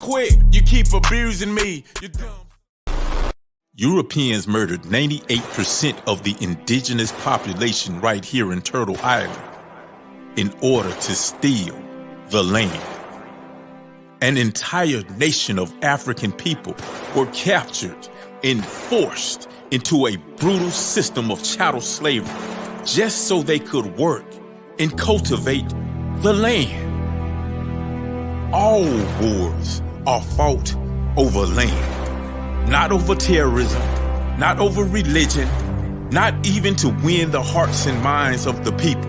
Quick, you keep abusing me. You dumb. Europeans murdered 98% of the indigenous population right here in Turtle Island in order to steal the land. An entire nation of African people were captured and forced into a brutal system of chattel slavery just so they could work and cultivate the land. All wars are fought over land, not over terrorism, not over religion, not even to win the hearts and minds of the people,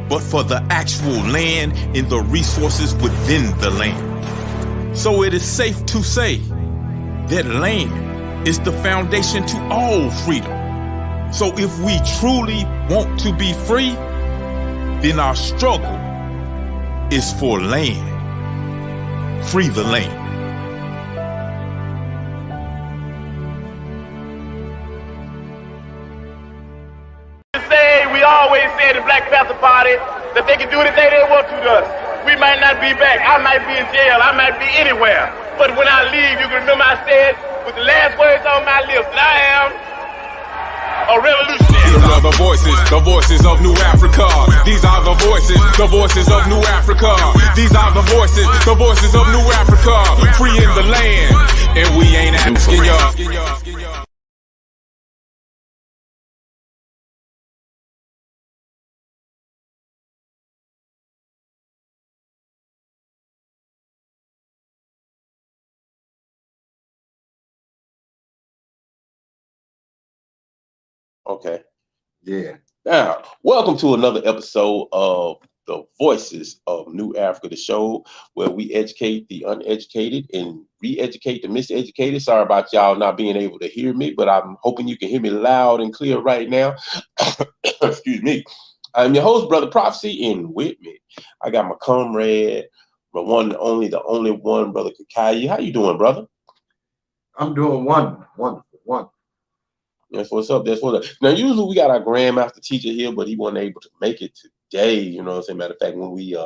but for the actual land and the resources within the land. So it is safe to say that land is the foundation to all freedom. So if we truly want to be free, then our struggle is for land. Free the land. We always said the Black Panther Party that they can do anything they want to us. We might not be back. I might be in jail. I might be anywhere. But when I leave, you can remember I said with the last words on my lips that I am a revolutionary. These are the voices of New Africa. These are the voices of New Africa. These are the voices of New Africa. Free in the land, and we ain't asking y'all. Okay. Yeah. Now, welcome to another episode of the Voices of New Africa, the show where we educate the uneducated and re-educate the miseducated. Sorry about y'all not being able to hear me, but I'm hoping you can hear me loud and clear right now. Excuse me. I'm your host, Brother Prophecy, and with me, I got my comrade, my one and only, the only one, Brother Kakai. How you doing, brother? I'm doing wonderful. That's what's up. That's what's up. Now, usually we got our Grandmaster teacher here, but he wasn't able to make it today. You know what I'm saying? Matter of fact, when we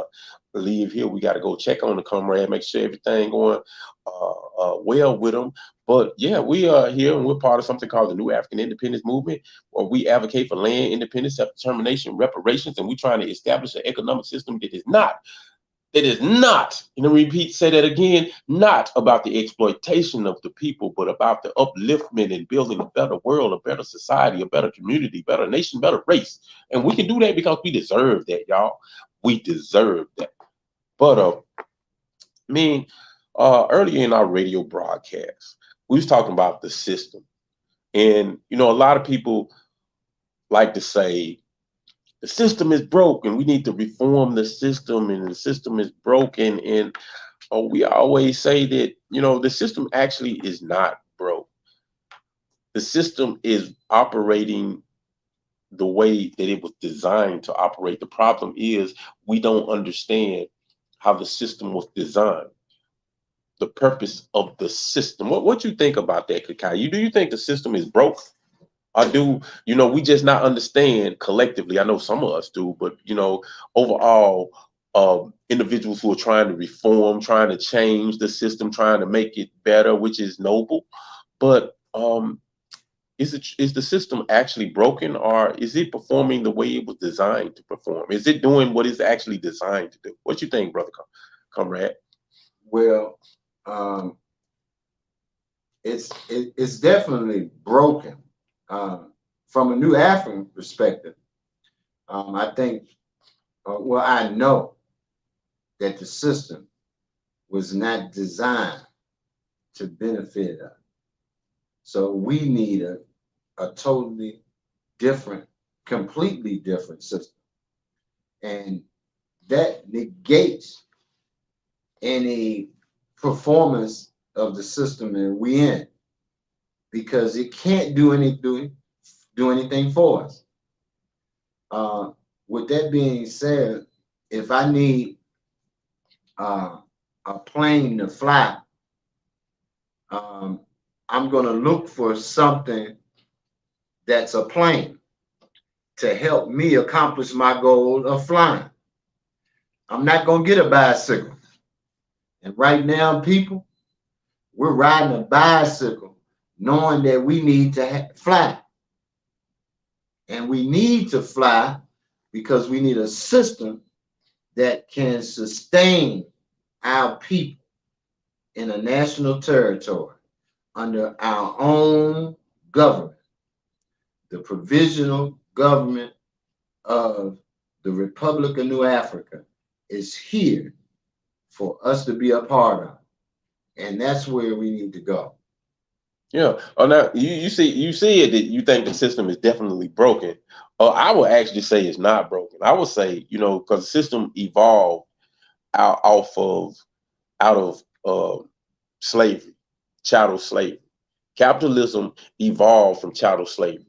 leave here, we got to go check on the comrade, make sure everything going well with him. But yeah, we are here and we're part of something called the New African Independence Movement, where we advocate for land independence, self-determination, reparations, and we're trying to establish an economic system that is not, and I repeat, say that again, not about the exploitation of the people, but about the upliftment and building a better world, a better society, a better community, better nation, better race. And we can do that because we deserve that, y'all. We deserve that. But earlier in our radio broadcast, we was talking about the system. And, you know, a lot of people like to say, the system is broken. We need to reform the system, and the system is broken. And we always say that, you know, the system actually is not broke. The system is operating the way that it was designed to operate. The problem is we don't understand how the system was designed, the purpose of the system. What you think about that, Kakai? Do you think the system is broke? Or do, you know, we just not understand collectively? I know some of us do, but, you know, overall, individuals who are trying to reform, trying to change the system, trying to make it better, which is noble. But is the system actually broken, or is it performing the way it was designed to perform? Is it doing what it's actually designed to do? What you think, brother comrade? Well, it's definitely broken. From a New African perspective, I think, I know that the system was not designed to benefit us. So we need a totally different, completely different system. And that negates any performance of the system that we in, because it can't do anything for us. With that being said, if I need a plane to fly, I'm going to look for something that's a plane to help me accomplish my goal of flying. I'm not going to get a bicycle. And right now, people, we're riding a bicycle knowing that we need to fly. And we need to fly because we need a system that can sustain our people in a national territory under our own government, the provisional government of the Republic of New Africa is here for us to be a part of. And that's where we need to go. Yeah. Oh, now you see it that you think the system is definitely broken. I would actually say it's not broken. I would say, because the system evolved out of slavery, chattel slavery. Capitalism evolved from chattel slavery.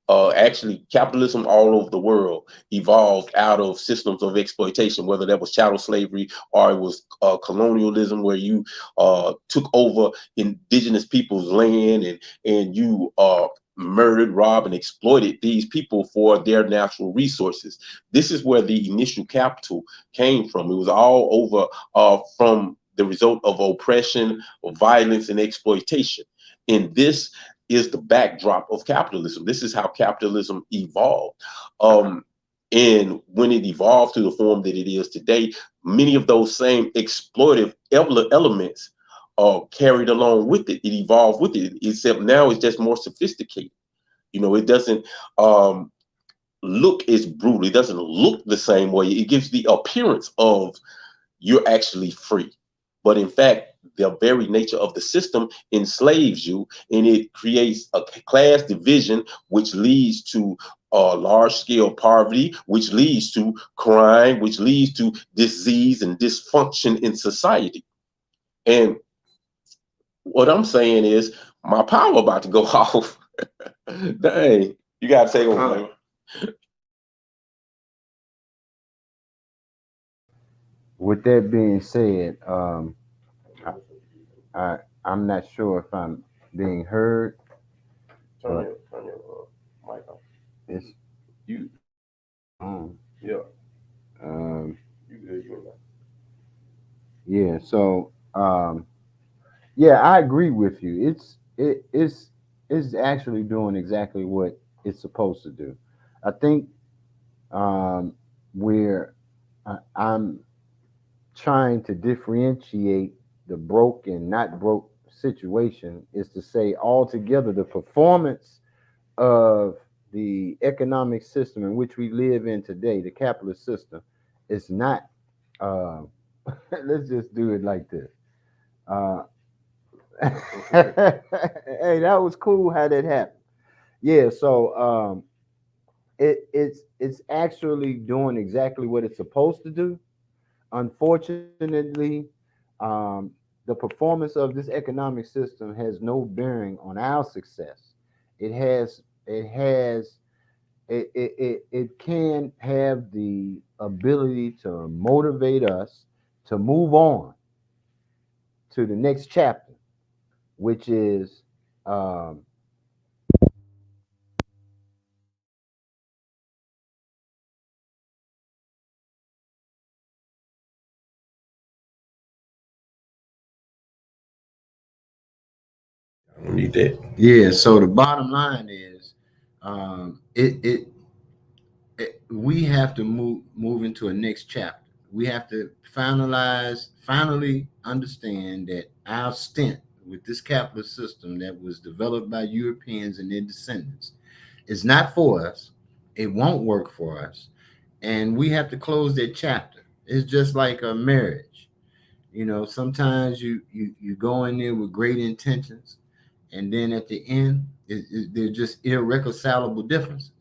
Actually, capitalism all over the world evolved out of systems of exploitation, whether that was chattel slavery or it was colonialism, where you took over indigenous people's land and you murdered, robbed, and exploited these people for their natural resources. This is where the initial capital came from. It was all over from the result of oppression, of violence, and exploitation. And this is the backdrop of capitalism. This is how capitalism evolved. And when it evolved to the form that it is today, many of those same exploitive elements carried along with it. It evolved with it, except now it's just more sophisticated. It doesn't look as brutal. It doesn't look the same way. It gives the appearance of you're actually free. But in fact, the very nature of the system enslaves you, and it creates a class division, which leads to large-scale poverty, which leads to crime, which leads to disease and dysfunction in society. And what I'm saying is, my power about to go off. Dang, you gotta take over. With that being said, I'm not sure if I'm being heard. Turn your mic on. It's You. Yeah. You good? Yeah. So yeah, I agree with you. It's actually doing exactly what it's supposed to do. I think where I'm trying to differentiate the broke and not broke situation is to say altogether the performance of the economic system in which we live in today, the capitalist system, is not let's just do it like this. Hey, that was cool how that happened. Yeah, so it's actually doing exactly what it's supposed to do. Unfortunately, the performance of this economic system has no bearing on our success. It can have the ability to motivate us to move on to the next chapter, which is I don't need that. yeah. So the bottom line is, we have to move into a next chapter. We have to finally understand that our stint with this capitalist system that was developed by Europeans and their descendants is not for us. It won't work for us, and we have to close that chapter. It's just like a marriage. Sometimes you go in there with great intentions, and then at the end, they're just irreconcilable differences.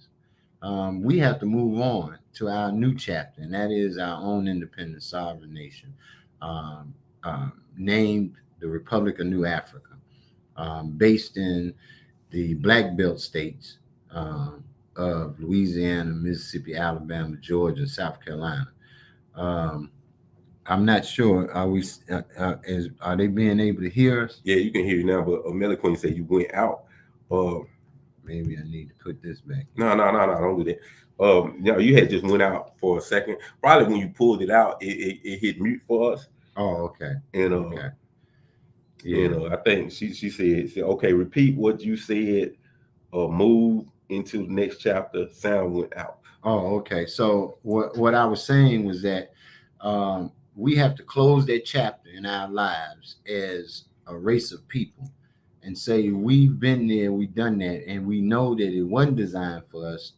We have to move on to our new chapter, and that is our own independent sovereign nation, named the Republic of New Africa, based in the Black Belt states of Louisiana, Mississippi, Alabama, Georgia, South Carolina. I'm not sure. Are they being able to hear us? Yeah, you can hear you now, but Melly Queen said you went out. Maybe I need to put this back. No, don't do that. You had just went out for a second. Probably when you pulled it out, it hit mute for us. Oh, okay. And okay. Yeah. I think she said, okay, repeat what you said or move into the next chapter. Sound went out. Oh, okay. So what I was saying was that we have to close that chapter in our lives as a race of people and say we've been there, we've done that, and we know that it wasn't designed for us,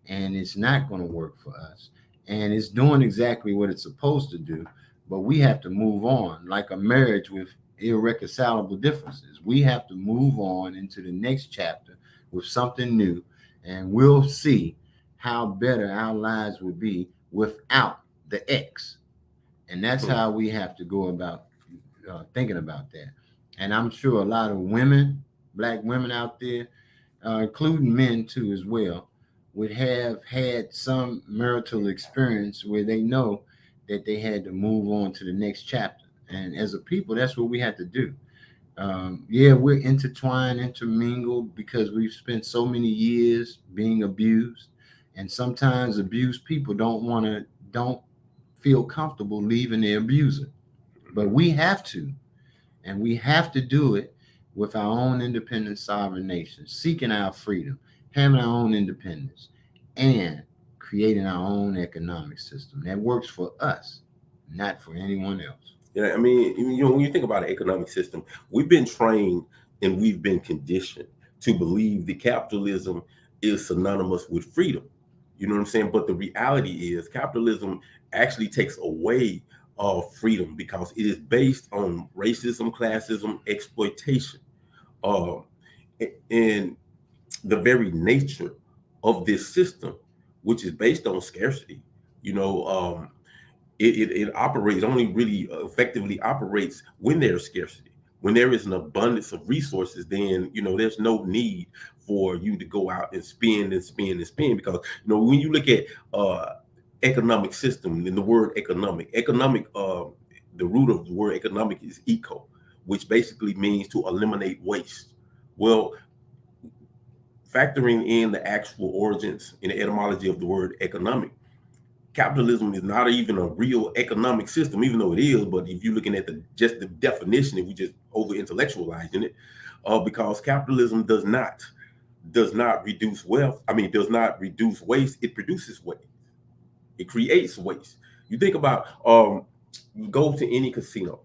and it's not going to work for us, and it's doing exactly what it's supposed to do. But we have to move on, like a marriage with irreconcilable differences. We have to move on into the next chapter with something new, and we'll see how better our lives would be without the X. And that's how we have to go about thinking about that. And I'm sure a lot of women, black women out there, including men too as well, would have had some marital experience where they know that they had to move on to the next chapter. And as a people, that's what we have to do. Yeah, we're intertwined, intermingled, because we've spent so many years being abused. And sometimes abused people don't feel comfortable leaving their abuser. But we have to, and we have to do it with our own independent sovereign nation, seeking our freedom, having our own independence, and creating our own economic system that works for us, not for anyone else. Yeah, I mean, when you think about an economic system, we've been trained and we've been conditioned to believe that capitalism is synonymous with freedom. You know what I'm saying? But the reality is capitalism actually takes away freedom because it is based on racism, classism, exploitation. And the very nature of this system, which is based on scarcity, it operates only really effectively operates when there's scarcity. When there is an abundance of resources, then there's no need for you to go out and spend and spend and spend, because when you look at economic system, and the word economic, the root of the word economic is eco, which basically means to eliminate waste. Well, factoring in the actual origins and the etymology of the word economic, capitalism is not even a real economic system, even though it is. But if you're looking at just the definition, if we just over intellectualizing it, because capitalism does not reduce wealth. I mean, does not reduce waste. It produces waste. It creates waste. You think about you go to any casino,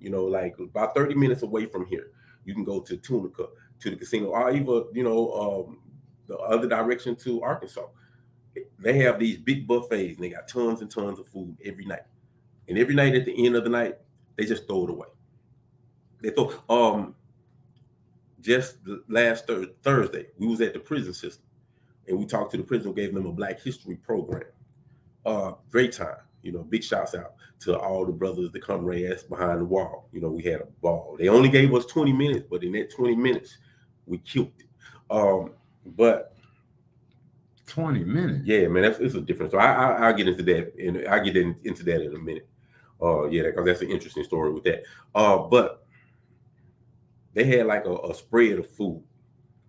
like about 30 minutes away from here, you can go to Tunica to the casino, or even the other direction to Arkansas. They have these big buffets and they got tons and tons of food every night. And every night at the end of the night, they just throw it away. They throw just the last Thursday, we was at the prison system and we talked to the prison, gave them a Black History program. Great time, big shouts out to all the brothers, the comrades behind the wall. We had a ball. They only gave us 20 minutes, but in that 20 minutes, we killed it. But 20 minutes. Yeah, man, it's a difference. So I'll get into that, and I'll get into that in a minute. Yeah, because that's an interesting story with that. But they had like a spread of food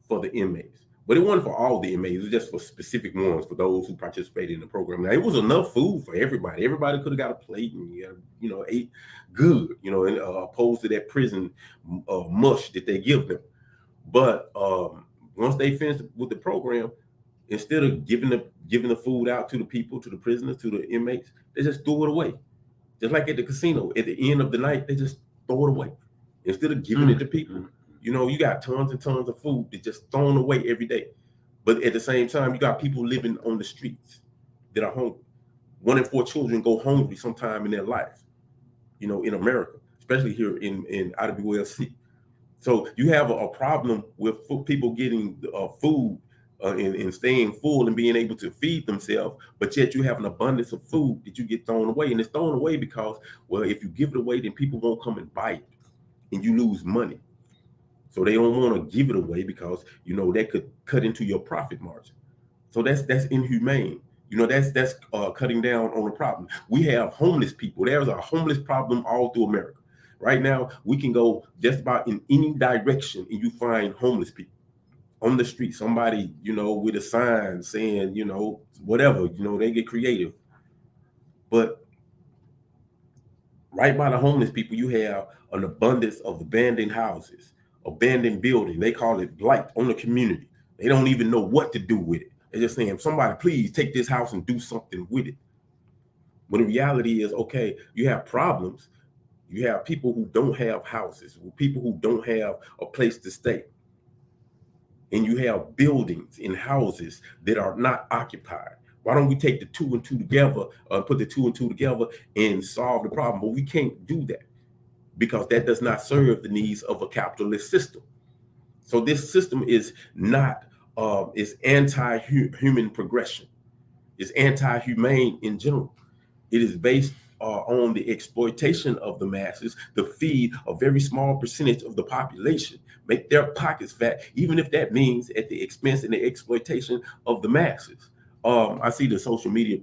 for the inmates, but it wasn't for all the inmates. It was just for specific ones, for those who participated in the program. Now, it was enough food for everybody. Everybody could have got a plate and ate good, and opposed to that prison mush that they give them. But once they finished with the program, instead of giving the food out to the people, to the prisoners, to the inmates, they just threw it away. Just like at the casino, at the end of the night, they just throw it away instead of giving it to people. You got tons and tons of food that's just thrown away every day. But at the same time, you got people living on the streets that are hungry. 1 in 4 children go hungry sometime in their life, in America, especially here in IWLC. So you have a problem with people getting food and staying full and being able to feed themselves, but yet you have an abundance of food that you get thrown away. And it's thrown away because, well, if you give it away, then people won't come and buy it and you lose money. So they don't want to give it away because, that could cut into your profit margin. So that's inhumane. That's cutting down on the problem. We have homeless people. There's a homeless problem all through America. Right now, we can go just about in any direction and you find homeless people on the street. Somebody, with a sign saying, whatever, they get creative. But Right by the homeless people, you have an abundance of abandoned houses, abandoned building. They call it blight on the community. They don't even know what to do with it. They're just saying, somebody please take this house and do something with it. When the reality is, okay, you have problems. You have people who don't have houses, people who don't have a place to stay. And you have buildings and houses that are not occupied. Why don't we take the two and two together, put the two and two together and solve the problem? But we can't do that because that does not serve the needs of a capitalist system. So this system is not, is anti-human progression. It's anti-humane in general. It is based on the exploitation of the masses to feed a very small percentage of the population, make their pockets fat, even if that means at the expense and the exploitation of the masses. I see the social media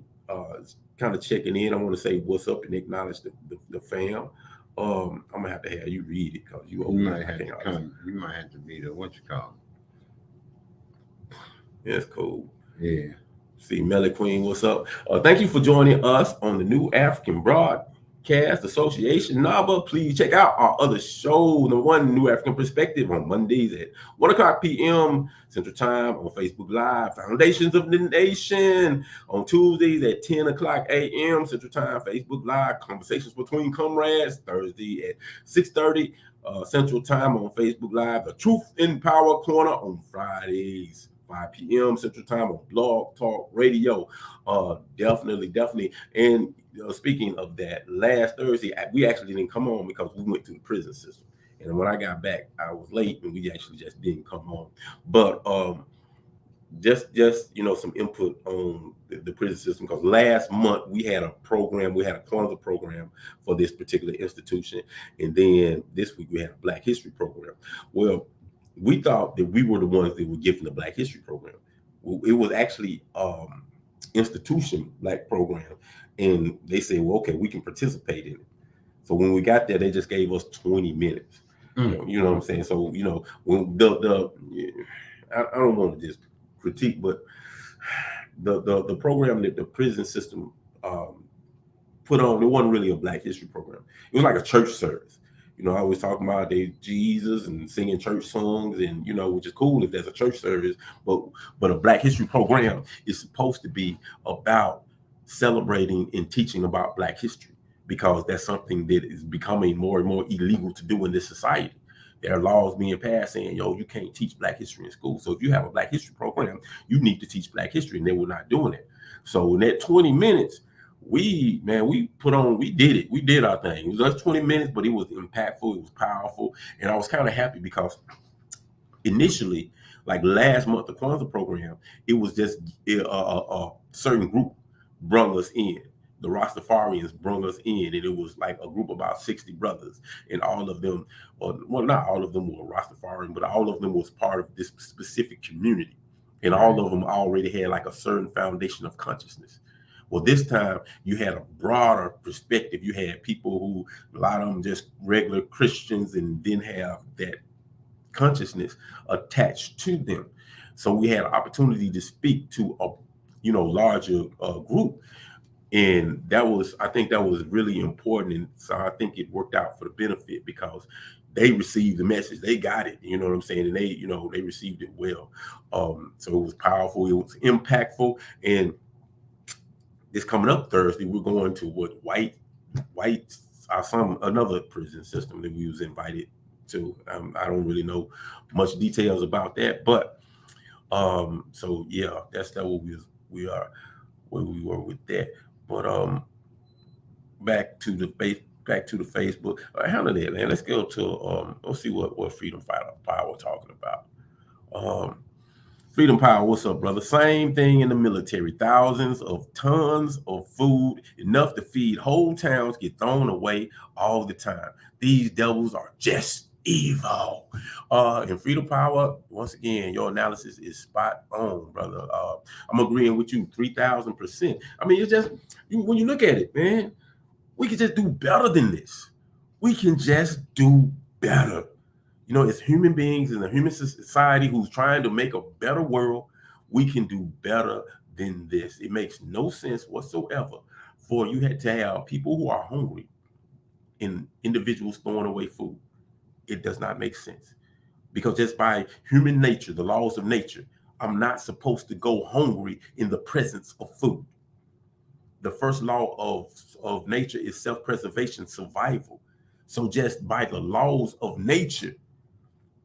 kind of checking in. I want to say what's up and acknowledge the fam. I'm gonna have to have you read it because you might have to come. You might have to be the what you call it. That's cool. Yeah. See, Melly Queen, what's up? Thank you for joining us on the New African Broadcast Association. NABA, please check out our other show, the One New African Perspective, on Mondays at 1 o'clock p.m. Central Time on Facebook Live. Foundations of the Nation on Tuesdays at 10 o'clock a.m. Central Time, Facebook Live. Conversations Between Comrades, Thursday at 6:30 Central Time on Facebook Live. The Truth in Power Corner on Fridays, 5 p.m. Central Time on Blog Talk Radio. Definitely. And speaking of that, last Thursday, we actually didn't come on because we went to the prison system. And when I got back, I was late and we actually just didn't come on. But just some input on the prison system, because last month we had a program, we had a Kwanzaa program for this particular institution. And then this week we had a Black History program. Well, we thought that we were the ones that were giving the Black History program. It was actually institution Black program. And they said, well, okay, we can participate in it. So when we got there, they just gave us 20 minutes. You know what I'm saying? So, when I don't want to just critique, but the program that the prison system put on, it wasn't really a Black History program. It was like a church service. I always talk about Jesus and singing church songs, and which is cool if there's a church service, but a Black History program is supposed to be about celebrating and teaching about Black history, because that's something that is becoming more and more illegal to do in this society. There are laws being passed saying, you can't teach Black history in school. So if you have a Black History program, you need to teach Black history, and they were not doing it. So in that 20 minutes, we did it. We did our thing. It was just 20 minutes, but it was impactful. It was powerful. And I was kind of happy because initially, like last month, the Kwanzaa program, it was just a certain group brung us in. The Rastafarians brung us in, and it was like a group of about 60 brothers, and all of them, well, not all of them were Rastafarian, but all of them was part of this specific community, and all of them already had like a certain foundation of consciousness. Well, this time you had a broader perspective. You had people who, a lot of them just regular Christians, and didn't have that consciousness attached to them. So we had an opportunity to speak to a larger group. And I think that was really important. And so I think it worked out for the benefit, because they received the message. They got it, you know what I'm saying? And they received it well. So it was powerful. It was impactful. And this coming up Thursday, we're going to another prison system that we was invited to. I don't really know much details about that, but so yeah, that's what we are where we were with that. But back to the Facebook. Handle that, man. Let's go to let's see what Freedom Power talking about. Freedom Power, what's up, brother? Same thing in the military. Thousands of tons of food, enough to feed whole towns, get thrown away all the time. These devils are just evil. And Freedom Power, once again, your analysis is spot on, brother. I'm agreeing with you 3,000%. I mean, it's just, when you look at it, man, we can just do better than this. We can just do better. As human beings in a human society who's trying to make a better world, we can do better than this. It makes no sense whatsoever for you to have people who are hungry, in individuals throwing away food. It does not make sense, because just by human nature, the laws of nature, I'm not supposed to go hungry in the presence of food. The first law of nature is self-preservation, survival. So just by the laws of nature,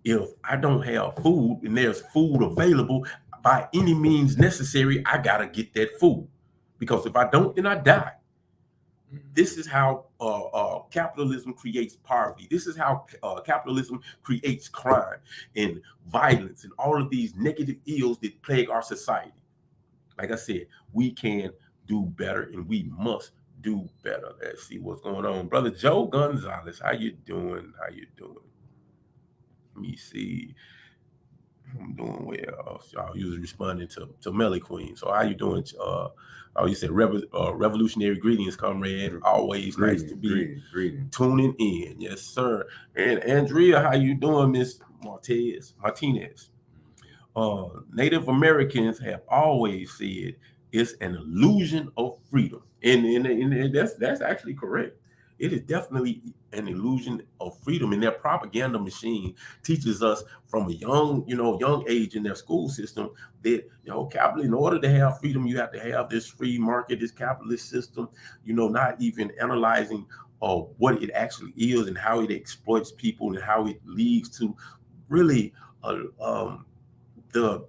if I don't have food and there's food available, by any means necessary, I gotta get that food, because if I don't, then I die. This is how capitalism creates poverty. This is how capitalism creates crime and violence and all of these negative ills that plague our society. Like I said, we can do better, and we must do better. Let's see what's going on. Brother Joe Gonzalez, how you doing? How you doing? Let me see. I'm doing well. So I was responding to Melly Queen. So how you doing? You said revolutionary greetings, comrade. Always nice to be tuning in. Yes, sir. And Andrea, how you doing, Miss Martinez? Native Americans have always said it's an illusion of freedom, and that's actually correct. It is definitely an illusion of freedom, and their propaganda machine teaches us from a young age in their school system that, in order to have freedom, you have to have this free market, this capitalist system, not even analyzing what it actually is and how it exploits people and how it leads to really the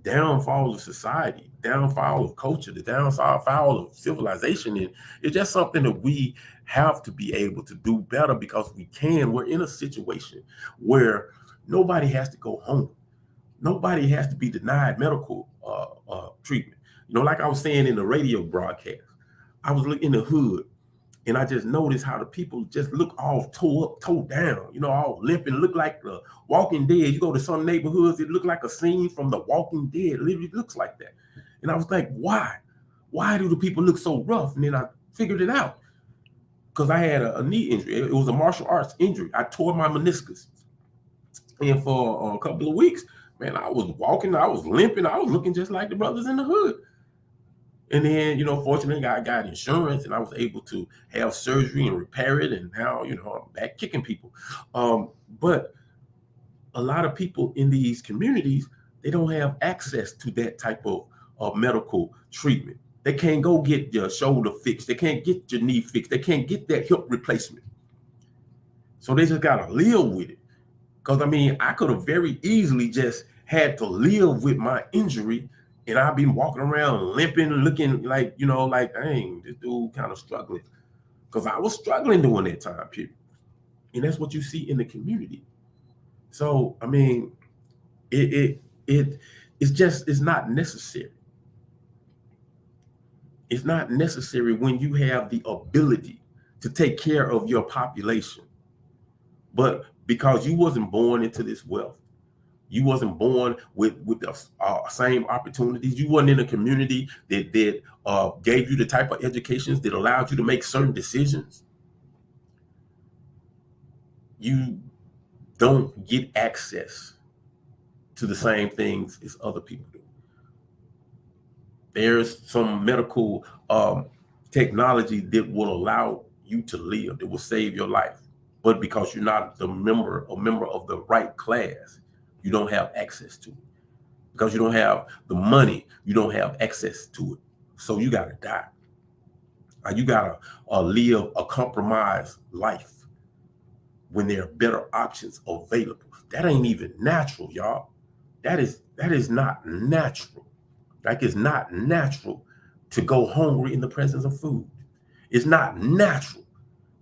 downfall of society, downfall of culture, the downfall of civilization. And it's just something that we have to be able to do better, because we're in a situation where nobody has to go home. Nobody has to be denied medical treatment. Like I was saying in the radio broadcast, I was looking in the hood, and I just noticed how the people just look all toe down, all limping, look like the Walking Dead. You go to some neighborhoods, it look like a scene from the Walking Dead. It literally looks like that. And I was like, why? Why do the people look so rough? And then I figured it out, because I had a knee injury. It was a martial arts injury. I tore my meniscus. And for a couple of weeks, man, I was walking, I was limping, I was looking just like the brothers in the hood. And then, fortunately, I got insurance, and I was able to have surgery and repair it. And now, I'm back kicking people. But a lot of people in these communities, they don't have access to that type of medical treatment. They can't go get your shoulder fixed. They can't get your knee fixed. They can't get that hip replacement. So they just got to live with it. Because, I could have very easily just had to live with my injury, and I've been walking around limping, looking like, dang, this dude kind of struggling. Because I was struggling during that time period. And that's what you see in the community. So, it's not necessary. It's not necessary when you have the ability to take care of your population. But because you wasn't born into this wealth, you wasn't born with the same opportunities. You wasn't in a community that gave you the type of educations that allowed you to make certain decisions. You don't get access to the same things as other people do. There's some medical technology that will allow you to live, that will save your life. But because you're not a member of the right class, you don't have access to it. Because you don't have the money, you don't have access to it. So you got to die. You got to live a compromised life when there are better options available. That ain't even natural, y'all. That is not natural. Like, it's not natural to go hungry in the presence of food. It's not natural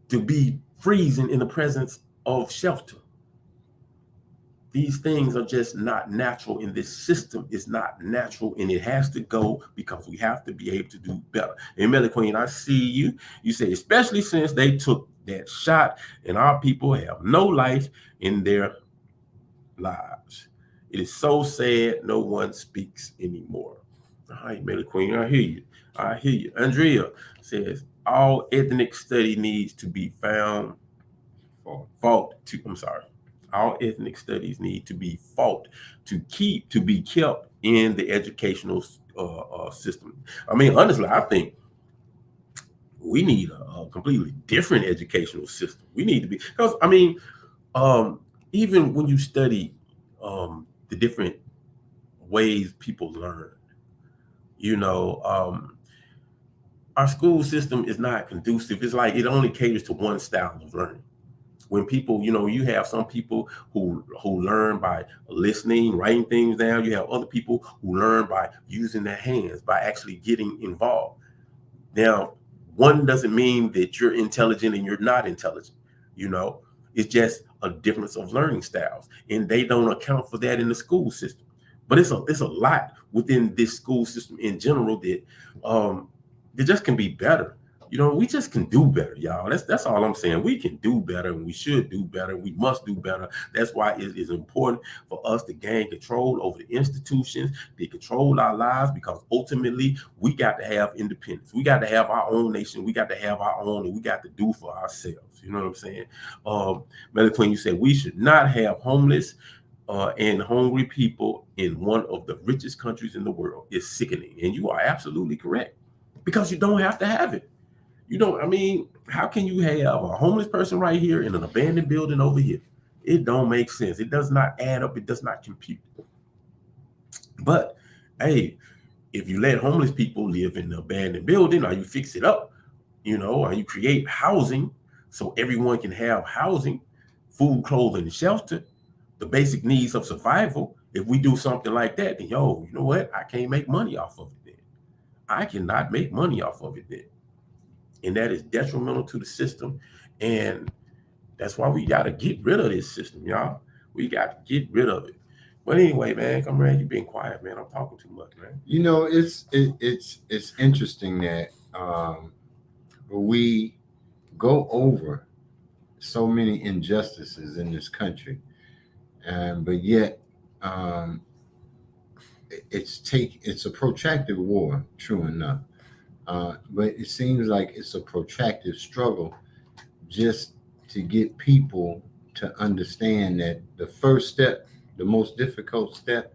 to be freezing in the presence of shelter. These things are just not natural, and this system is not natural, and it has to go, because we have to be able to do better. And Melly Queen, I see you. You say, especially since they took that shot and our people have no life in their lives. It is so sad no one speaks anymore. All right, Melly Queen, I hear you. Andrea says, all ethnic study needs to be found all ethnic studies need to be fought to be kept in the educational system. Honestly, I think we need a completely different educational system. We need to be, because even when you study the different ways people learn, our school system is not conducive. It's like it only caters to one style of learning. When people, you have some people who learn by listening, writing things down. You have other people who learn by using their hands, by actually getting involved. Now, one doesn't mean that you're intelligent and you're not intelligent. It's just a difference of learning styles, and they don't account for that in the school system. But it's a lot within this school system in general that just can be better. We just can do better, y'all. That's all I'm saying. We can do better, and we should do better. We must do better. That's why it is important for us to gain control over the institutions. They control our lives, because ultimately we got to have independence. We got to have our own nation. We got to have our own, and we got to do for ourselves. You know what I'm saying? Melody Queen, you said we should not have homeless and hungry people in one of the richest countries in the world. It's sickening, and you are absolutely correct, because you don't have to have it. How can you have a homeless person right here in an abandoned building over here? It don't make sense. It does not add up. It does not compute. But hey, if you let homeless people live in the abandoned building, or you fix it up, or you create housing so everyone can have housing, food, clothing, and shelter, the basic needs of survival. If we do something like that, then you know what? I can't make money off of it then. I cannot make money off of it then. And that is detrimental to the system. And that's why we got to get rid of this system, y'all. We got to get rid of it. But anyway, man, Comrade, you being quiet, man. I'm talking too much, man. It's interesting that we go over so many injustices in this country, but yet it's a protracted war, true enough. But it seems like it's a protracted struggle just to get people to understand that the first step, the most difficult step,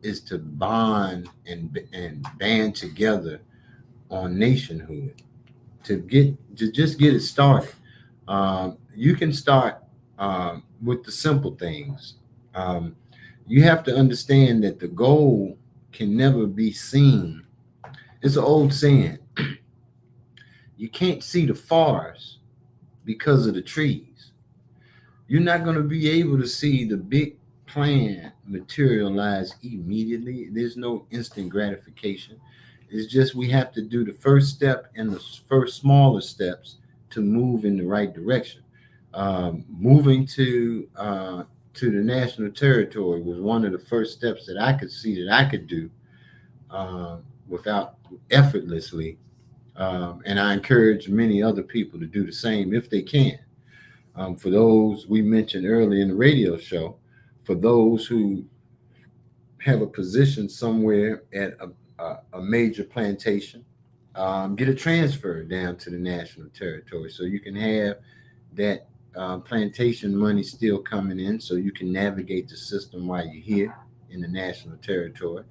is to bond and band together on nationhood, to just get it started. You can start with the simple things. You have to understand that the goal can never be seen. It's an old saying. You can't see the forest because of the trees. You're not going to be able to see the big plan materialize immediately. There's no instant gratification. It's just we have to do the first step and the first smaller steps to move in the right direction. Moving to the national territory was one of the first steps that I could see that I could do without effortlessly. And I encourage many other people to do the same if they can. For those we mentioned earlier in the radio show, for those who have a position somewhere at a major plantation, get a transfer down to the national territory so you can have that plantation money still coming in, so you can navigate the system while you're here in the national territory,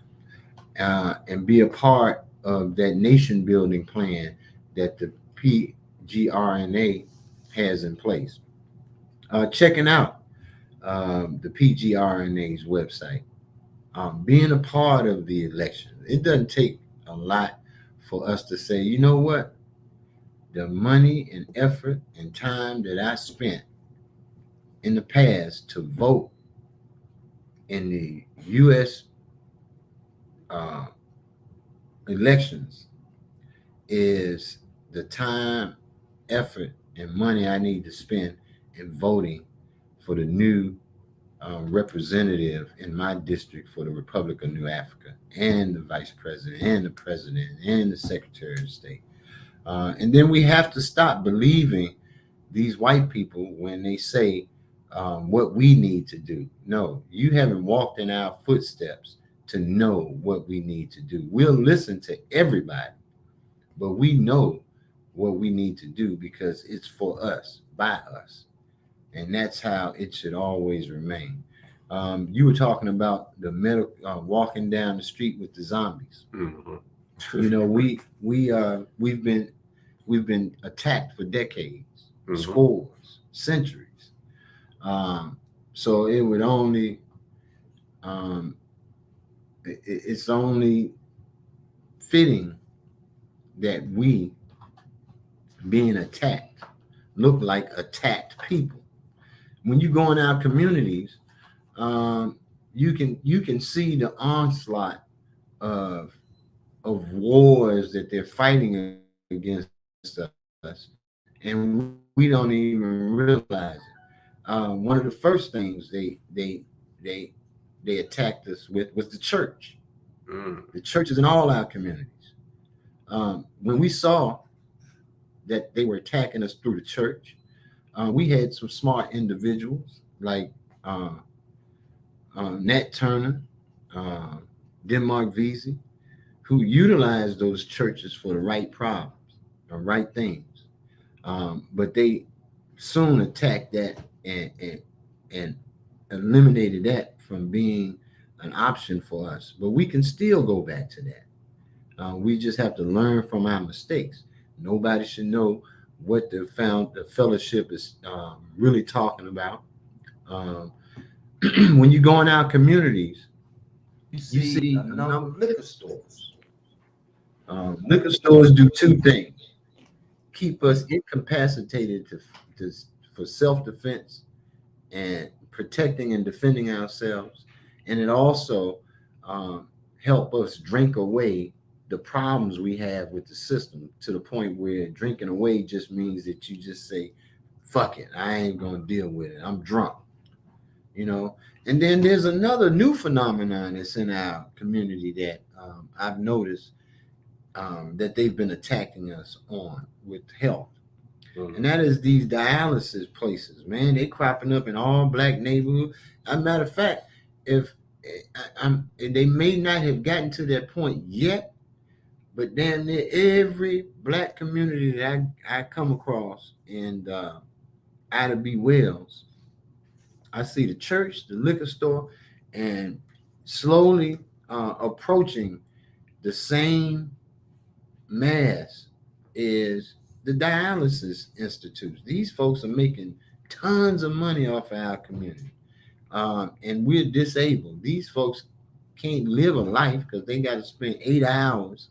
and be a part of that nation building plan that the PGRNA has in place. Checking out the PGRNA's website, being a part of the election. It doesn't take a lot for us to say, you know what? The money and effort and time that I spent in the past to vote in the U.S. Elections is the time, effort, and money I need to spend in voting for the new representative in my district for the Republic of New Africa, and the vice president, and the president, and the secretary of state. And then we have to stop believing these white people when they say what we need to do. No, you haven't walked in our footsteps to know what we need to do. We'll listen to everybody, but we know what we need to do because it's for us, by us. And that's how it should always remain. You were talking about the walking down the street with the zombies. Mm-hmm. You know, we've been we've been attacked for decades, Mhm. scores, centuries. So it would only um, it's only fitting that we, being attacked, look like attacked people. When you go in our communities, you can see the onslaught of wars that they're fighting against us, and we don't even realize it. One of the first things they attacked us with was the church. The churches in all our communities. When we saw that they were attacking us through the church, we had some smart individuals like uh, Nat Turner, uh, Denmark Vesey, who utilized those churches for the right problems, the right things. But they soon attacked that and eliminated that from being an option for us. But we can still go back to that. We just have to learn from our mistakes. Nobody should know what the fellowship is really talking about. Um, when you go in our communities, you see a number of liquor stores. Liquor stores do two things: keep us incapacitated to for self-defense and protecting and defending ourselves, and it also help us drink away the problems we have with the system, to the point where drinking away just means that you just say, "Fuck it, I ain't gonna deal with it. I'm drunk." You know. And then there's another new phenomenon that's in our community that I've noticed that they've been attacking us on with health. And that is these dialysis places, man. They cropping up in all black neighborhoods. As a matter of fact, if they may not have gotten to that point yet, but damn near every black community that I come across in Ida B. Wells, I see the church, the liquor store, and slowly approaching the same mass is the dialysis institutes. These folks are making tons of money off of our community. And we're disabled. These folks can't live a life because they got to spend 8 hours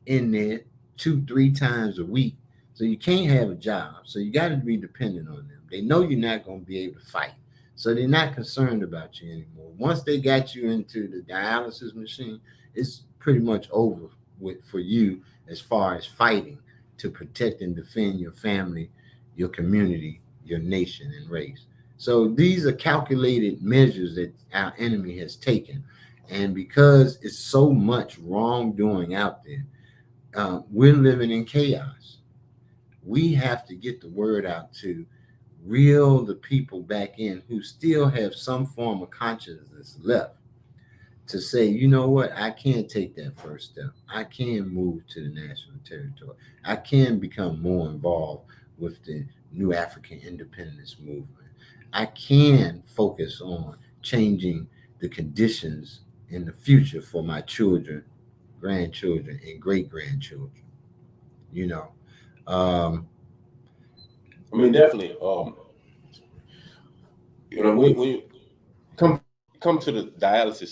in there 2-3 times a week. So you can't have a job. So you got to be dependent on them. They know you're not going to be able to fight. So they're not concerned about you anymore. Once they got you into the dialysis machine, it's pretty much over for you as far as fighting to protect and defend your family, your community, your nation, and race. So these are calculated measures that our enemy has taken. And because it's so much wrongdoing out there, we're living in chaos. We have to get the word out to reel the people back in who still have some form of consciousness left, to say, you know what, I can take that first step. I can move to the national territory. I can become more involved with the new African independence movement. I can focus on changing the conditions in the future for my children, grandchildren, and great grandchildren. You know, I mean, definitely. When you come to the dialysis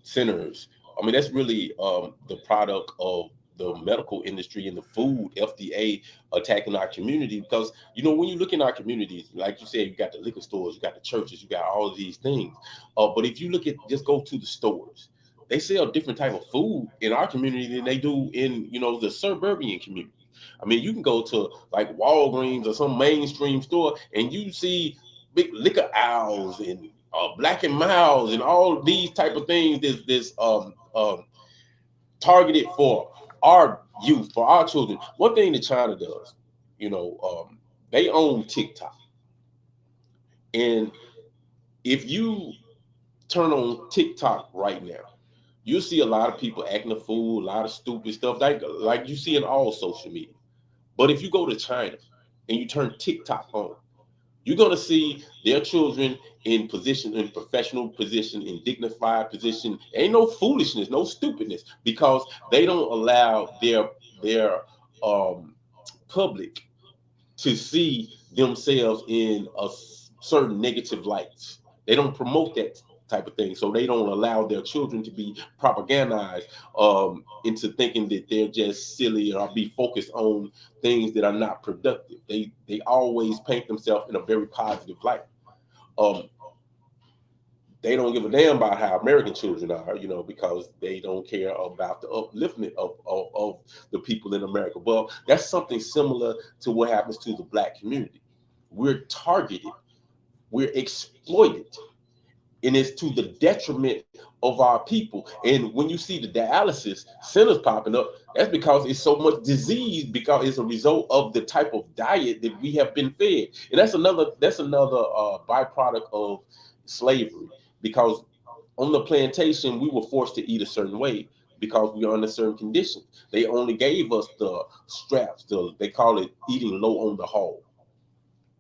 centers, I mean, that's really the product of the medical industry and the food FDA attacking our community. Because when you look in our communities, like you said, you got the liquor stores, you got the churches, you got all of these things. But if you look at, just go to the stores, they sell different type of food in our community than they do in the suburban community. I mean, you can go to like Walgreens or some mainstream store and you see big liquor aisles and Black and Miles and all these type of things. This targeted for our youth, for our children. One thing that China does, they own TikTok, and if you turn on TikTok right now, you see a lot of people acting a fool, a lot of stupid stuff like you see in all social media. But if you go to China and you turn TikTok on, you're gonna see their children in position, in professional position, in dignified position. Ain't no foolishness, no stupidness, because they don't allow their public to see themselves in a certain negative lights. They don't promote that type of thing, so they don't allow their children to be propagandized into thinking that they're just silly or be focused on things that are not productive. They always paint themselves in a very positive light. Um, they don't give a damn about how American children are, because they don't care about the upliftment of the people in America. Well, that's something similar to what happens to the Black community. We're targeted, we're exploited, and it's to the detriment of our people. And when you see the dialysis centers popping up, that's because it's so much disease, because it's a result of the type of diet that we have been fed. And that's another byproduct of slavery, because on the plantation we were forced to eat a certain way because we are under certain conditions. They only gave us the straps, they call it eating low on the hog.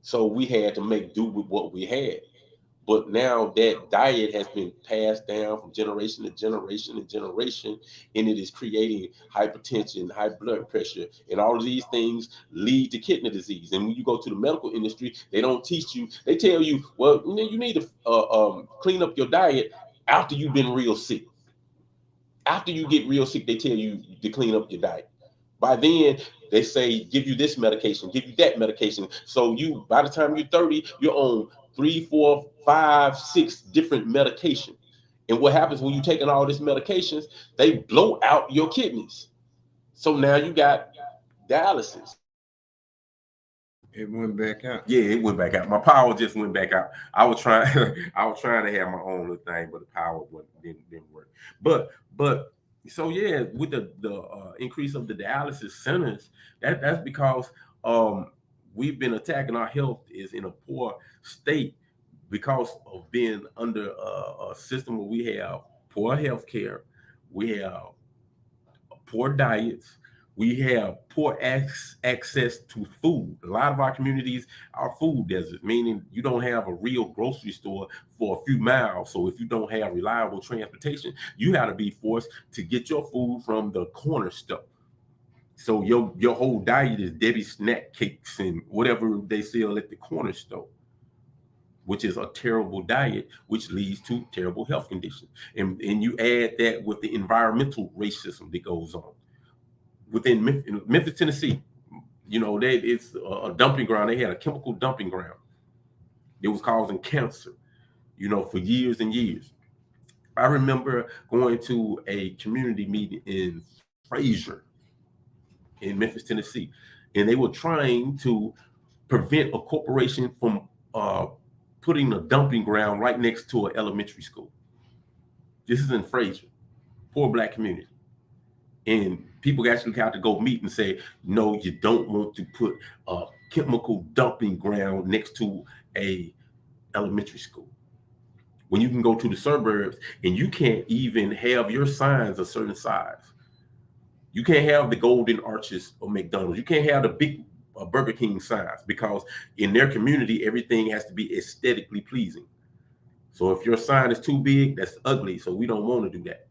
So we had to make do with what we had. But now that diet has been passed down from generation to generation to generation, and it is creating hypertension, high blood pressure, and all of these things lead to kidney disease. And when you go to the medical industry, they don't teach you. They tell you, well, you need to clean up your diet after you've been real sick. After you get real sick, they tell you to clean up your diet. By then, they say, give you this medication, give you that medication. So by the time you're 30, you're on 3, 4, 5, 6 different medications. And what happens when you're taking all these medications, they blow out your kidneys. So now you got dialysis. It went back out. Yeah, it went back out. My power just went back out. I was trying to have my own little thing, but the power didn't work. But so yeah, with the increase of the dialysis centers, that's because we've been attacking. Our health is in a poor state because of being under a system where we have poor health care, we have poor diets, we have poor access to food. A lot of our communities are food deserts, meaning you don't have a real grocery store for a few miles. So if you don't have reliable transportation, you got to be forced to get your food from the corner store. So your whole diet is Debbie snack cakes and whatever they sell at the corner store, which is a terrible diet, which leads to terrible health conditions. And you add that with the environmental racism that goes on. Within Memphis, Tennessee, it's a dumping ground. They had a chemical dumping ground. It was causing cancer, for years and years. I remember going to a community meeting in Fraser, in Memphis, Tennessee, and they were trying to prevent a corporation from putting a dumping ground right next to an elementary school. This is in Fraser, poor Black community. And people actually have to go meet and say, no, you don't want to put a chemical dumping ground next to a elementary school. When you can go to the suburbs and you can't even have your signs a certain size. You can't have the golden arches of McDonald's. You can't have the big Burger King signs, because in their community, everything has to be aesthetically pleasing. So if your sign is too big, that's ugly. So we don't want to do that.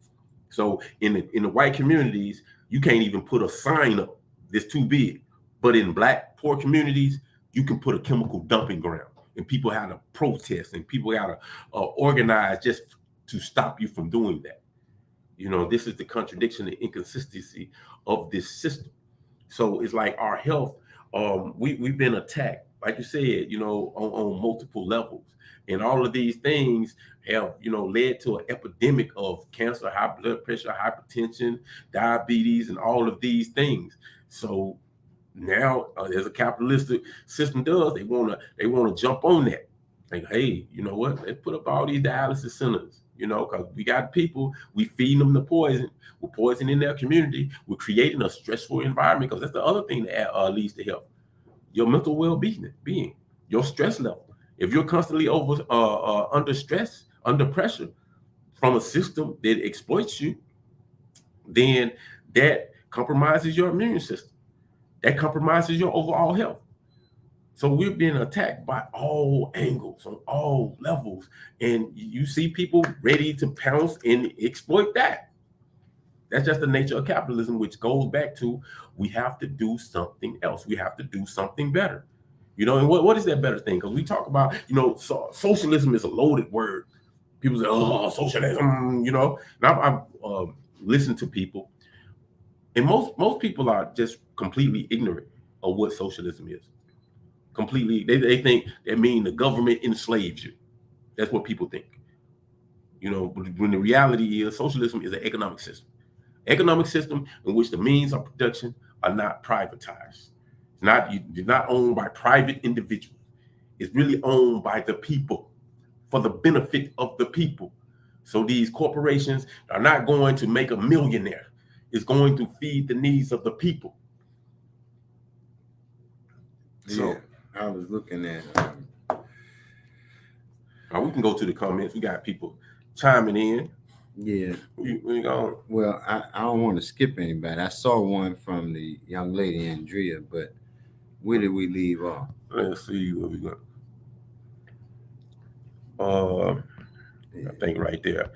So in the white communities, you can't even put a sign up that's too big. But in Black poor communities, you can put a chemical dumping ground, and people have to protest, and people got to organize just to stop you from doing that. This is the contradiction and inconsistency of this system. So it's like our health, we've been attacked, like you said, on multiple levels. And all of these things have, led to an epidemic of cancer, high blood pressure, hypertension, diabetes, and all of these things. So now, as a capitalistic system does, they want to jump on that. Like, hey, you know what? Let's put up all these dialysis centers. Because we got people, we feed them the poison. We're poisoning their community. We're creating a stressful environment, because that's the other thing that leads to health. Your mental well-being, your stress level. If you're constantly under stress, under pressure from a system that exploits you, then that compromises your immune system. That compromises your overall health. So we're being attacked by all angles, on all levels. And you see people ready to pounce and exploit that. That's just the nature of capitalism, which goes back to we have to do something else. We have to do something better. And what is that better thing? Because we talk about, socialism is a loaded word. People say, oh, socialism, And I've listened to people, and most people are just completely ignorant of what socialism is. Completely, they think that means the government enslaves you. That's what people think. When the reality is socialism is an economic system. Economic system in which the means of production are not privatized. You're not owned by private individuals. It's really owned by the people for the benefit of the people. So these corporations are not going to make a millionaire. It's going to feed the needs of the people. So I was looking at. We can go to the comments. We got people chiming in. Yeah. We go. Well, I don't want to skip anybody. I saw one from the young lady Andrea, but where did we leave off? Let's see where we go. I think right there.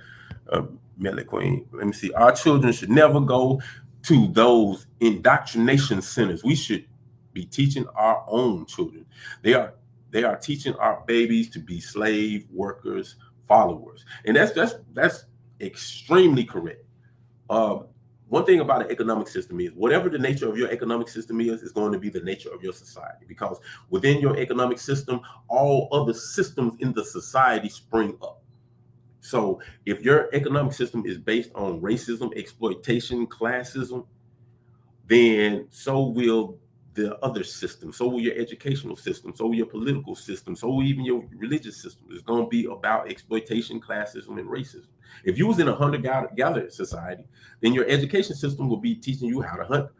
Melly Queen. Let me see. Our children should never go to those indoctrination centers. We should be teaching our own children. They are teaching our babies to be slave workers, followers, and that's extremely correct. One thing about an economic system is whatever the nature of your economic system is going to be the nature of your society, because within your economic system, all other systems in the society spring up. So if your economic system is based on racism, exploitation, classism, then so will the other system, so will your educational system, so will your political system, so will even your religious system. It's going to be about exploitation, classism, and racism. If you was in a hunter-gatherer society, then your education system will be teaching you how to hunt,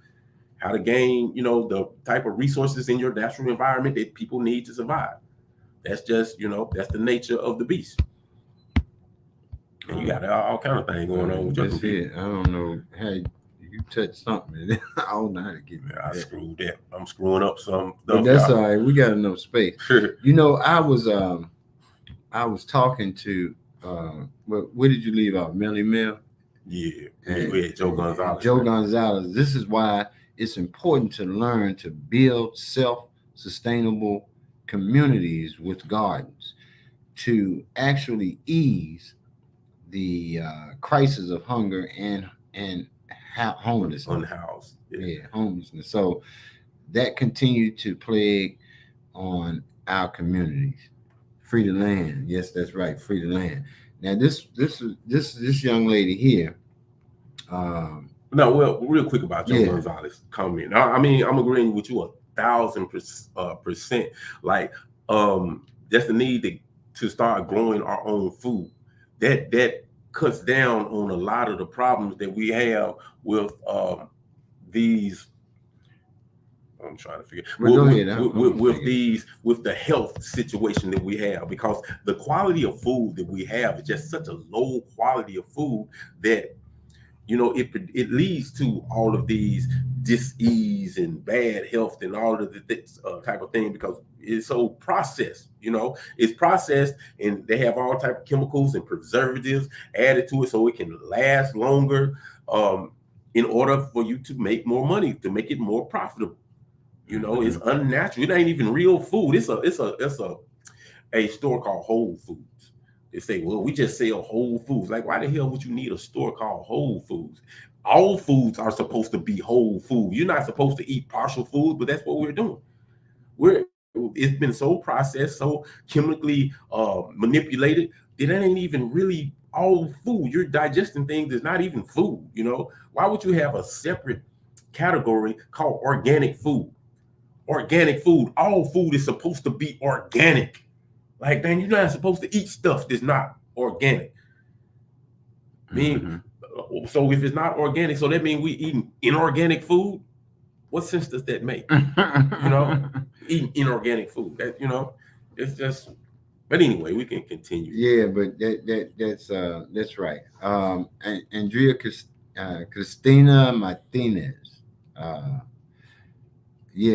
how to gain, the type of resources in your natural environment that people need to survive. That's just, that's the nature of the beast. And you got all kind of things going on with your computer. I don't know how you touch something. I don't know how to get it. I screwed that. I'm screwing up some stuff. But that's all right. We got enough space. I was talking to where did you leave out? Melly Mel? Yeah. Joe Gonzalez. Joe Gonzalez. This is why it's important to learn to build self-sustainable communities with gardens to actually ease the crisis of hunger and homelessness. Unhoused. Yeah, homelessness. So that continued to plague on our communities. Free the land. Yes, that's right. Free the land. Now this young lady here. Real quick about Joe Gonzalez comment. I'm agreeing with you 1,000%. Like, that's the need to start growing our own food. That cuts down on a lot of the problems that we have with these. I'm trying to figure with the health situation that we have, because the quality of food that we have is just such a low quality of food that it leads to all of these dis-ease and bad health and all of this type of thing, because it's so processed. It's processed, and they have all type of chemicals and preservatives added to it so it can last longer, in order for you to make more money, to make it more profitable. It's unnatural. It ain't even real food. It's a store called Whole Foods. They say, well, we just sell Whole Foods. Like, why the hell would you need a store called Whole Foods? All foods are supposed to be whole food. You're not supposed to eat partial food, but that's what we're doing. It's been so processed, so chemically manipulated that it ain't even really all food. You're digesting things that's not even food. Why would you have a separate category called organic food? Organic food. All food is supposed to be organic. Like, man, you're not supposed to eat stuff that's not organic. So if it's not organic, so that means we eating inorganic food. What sense does that make? Eating inorganic food. It's just. But anyway, we can continue. Yeah, but that's right. Andrea Cristina Martinez.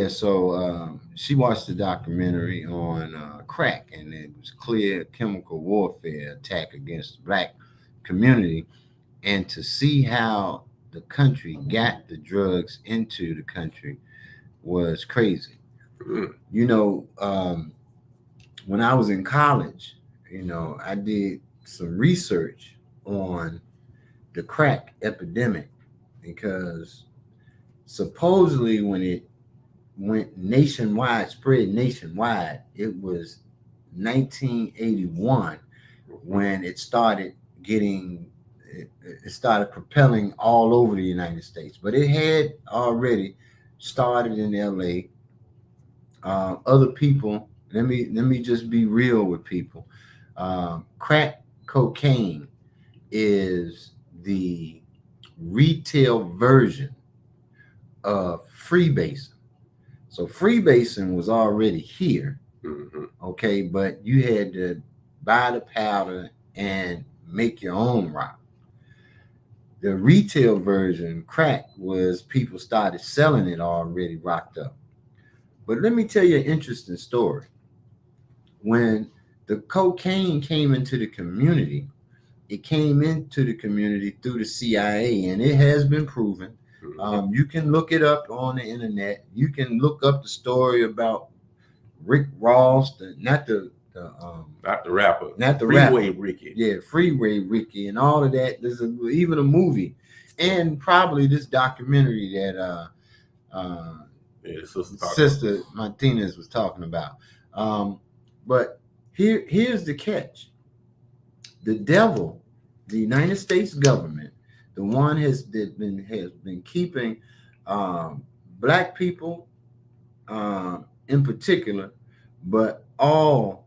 So she watched the documentary on crack, and it was clear chemical warfare attack against the Black community, and to see how the country got the drugs into the country was crazy. You know, when I was in college, you know, I did some research on the crack epidemic because supposedly when it went nationwide, spread nationwide, it was 1981 when it started getting, it started propelling all over the United States. But it had already started in LA. Other people, let me just be real with people. Crack cocaine is the retail version of freebasing. So freebasing was already here, okay, but you had to buy the powder and make your own rock. The retail version, crack, was people started selling it already rocked up. But let me tell you an interesting story. When the cocaine came into the community, it came into the community through the CIA, and it has been proven. You can look it up on the internet. You can look up the story about Rick Ross, not the rapper, not the Freeway rapper. Ricky. Yeah, Freeway Ricky, and all of that. There's even a movie, and probably this documentary that Sister Martinez was talking about. But here's the catch: the devil, the United States government, the one has been keeping black people in particular, but all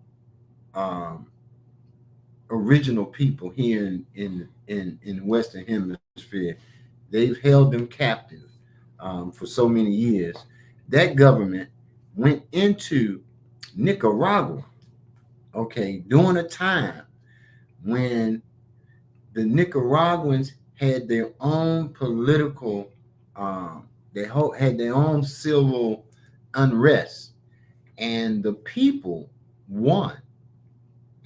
original people here in the Western Hemisphere, they've held them captive for so many years. That government went into Nicaragua, okay, during a time when the Nicaraguans had their own political, they had their own civil unrest, and the people won.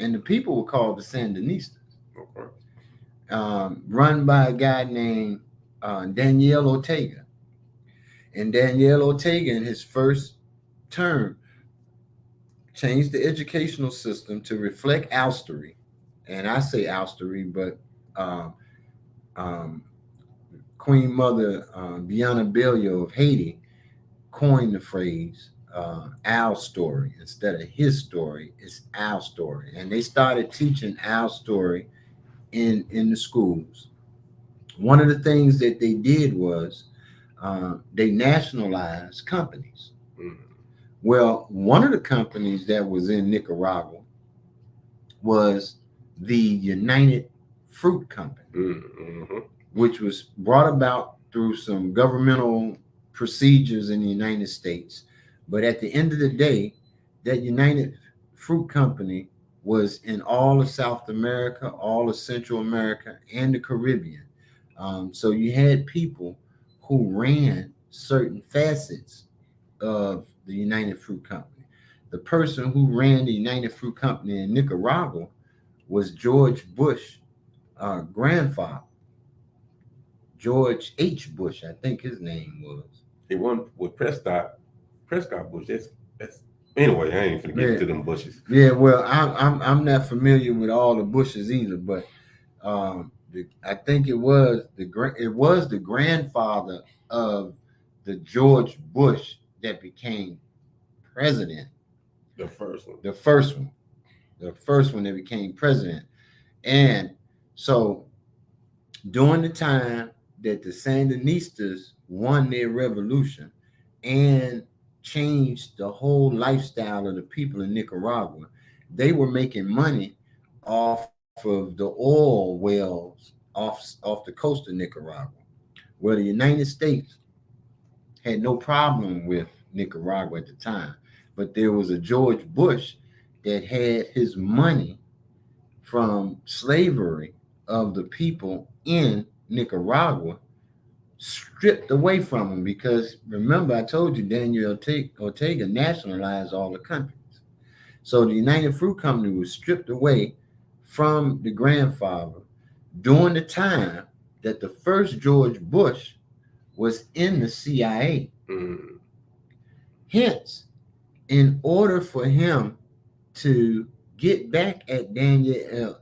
And the people were called the Sandinistas, run by a guy named Daniel Ortega. And Daniel Ortega, in his first term, changed the educational system to reflect oustery. And I say oustery, but Queen Mother Biana Bellio of Haiti coined the phrase our story. Instead of his story, it's our story. And they started teaching our story in the schools. One of the things that they did was they nationalized companies. Well, one of the companies that was in Nicaragua was the United Fruit Company, which was brought about through some governmental procedures in the United States. But at the end of the day, that United Fruit Company was in all of South America, all of Central America, and the Caribbean. So you had people who ran certain facets of the United Fruit Company. The person who ran the United Fruit Company in Nicaragua was George Bush, grandfather. George H. Bush, I think his name was. He won with Prescott Bush. That's anyway. I ain't gonna get to them Bushes. Yeah, well, I'm not familiar with all the Bushes either, but I think it was the grandfather of the George Bush that became president. The first one that became president. And so during the time that the Sandinistas won their revolution and changed the whole lifestyle of the people in Nicaragua, they were making money off of the oil wells off the coast of Nicaragua, where the United States had no problem with Nicaragua at the time. But there was a George Bush that had his money from slavery of the people in Nicaragua stripped away from him, because remember I told you Daniel Ortega nationalized all the companies. So the United Fruit Company was stripped away from the grandfather during the time that the first George Bush was in the CIA. Hence, in order for him to get back at Daniel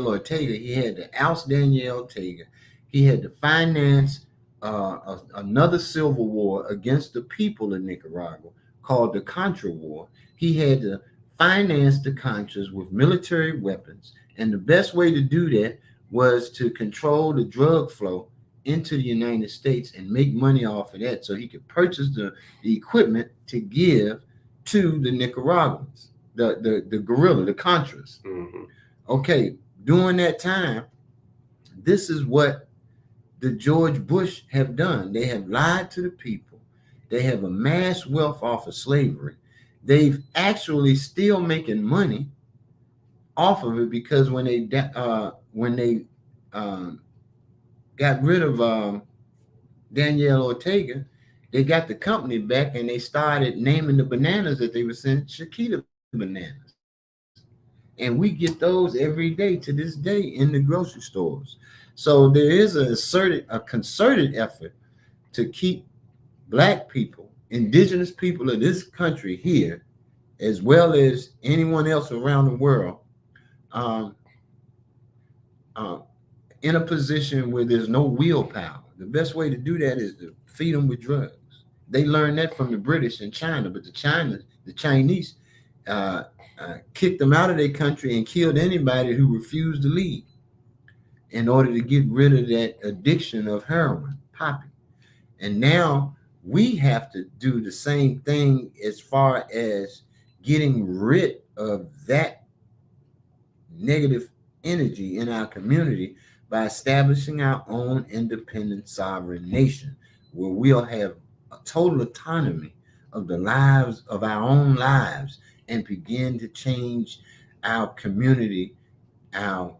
Ortega, he had to oust Daniel Ortega. He had to finance another civil war against the people of Nicaragua called the Contra War. He had to finance the Contras with military weapons. And the best way to do that was to control the drug flow into the United States and make money off of that so he could purchase the equipment to give to the Nicaraguans, the guerrilla, the Contras. Okay, during that time, this is what the George Bush have done. They have lied to the people. They have amassed wealth off of slavery. They've actually still making money off of it, because when they got rid of Daniel Ortega, they got the company back and they started naming the bananas that they were sending Chiquita bananas. And we get those every day to this day in the grocery stores. So there is a concerted effort to keep Black people, indigenous people of this country here, as well as anyone else around the world, in a position where there's no willpower. The best way to do that is to feed them with drugs. They learned that from the British and China, but the Chinese kicked them out of their country and killed anybody who refused to leave in order to get rid of that addiction of heroin, poppy. And now we have to do the same thing as far as getting rid of that negative energy in our community by establishing our own independent sovereign nation, where we'll have a total autonomy of the lives of our own lives and begin to change our community, our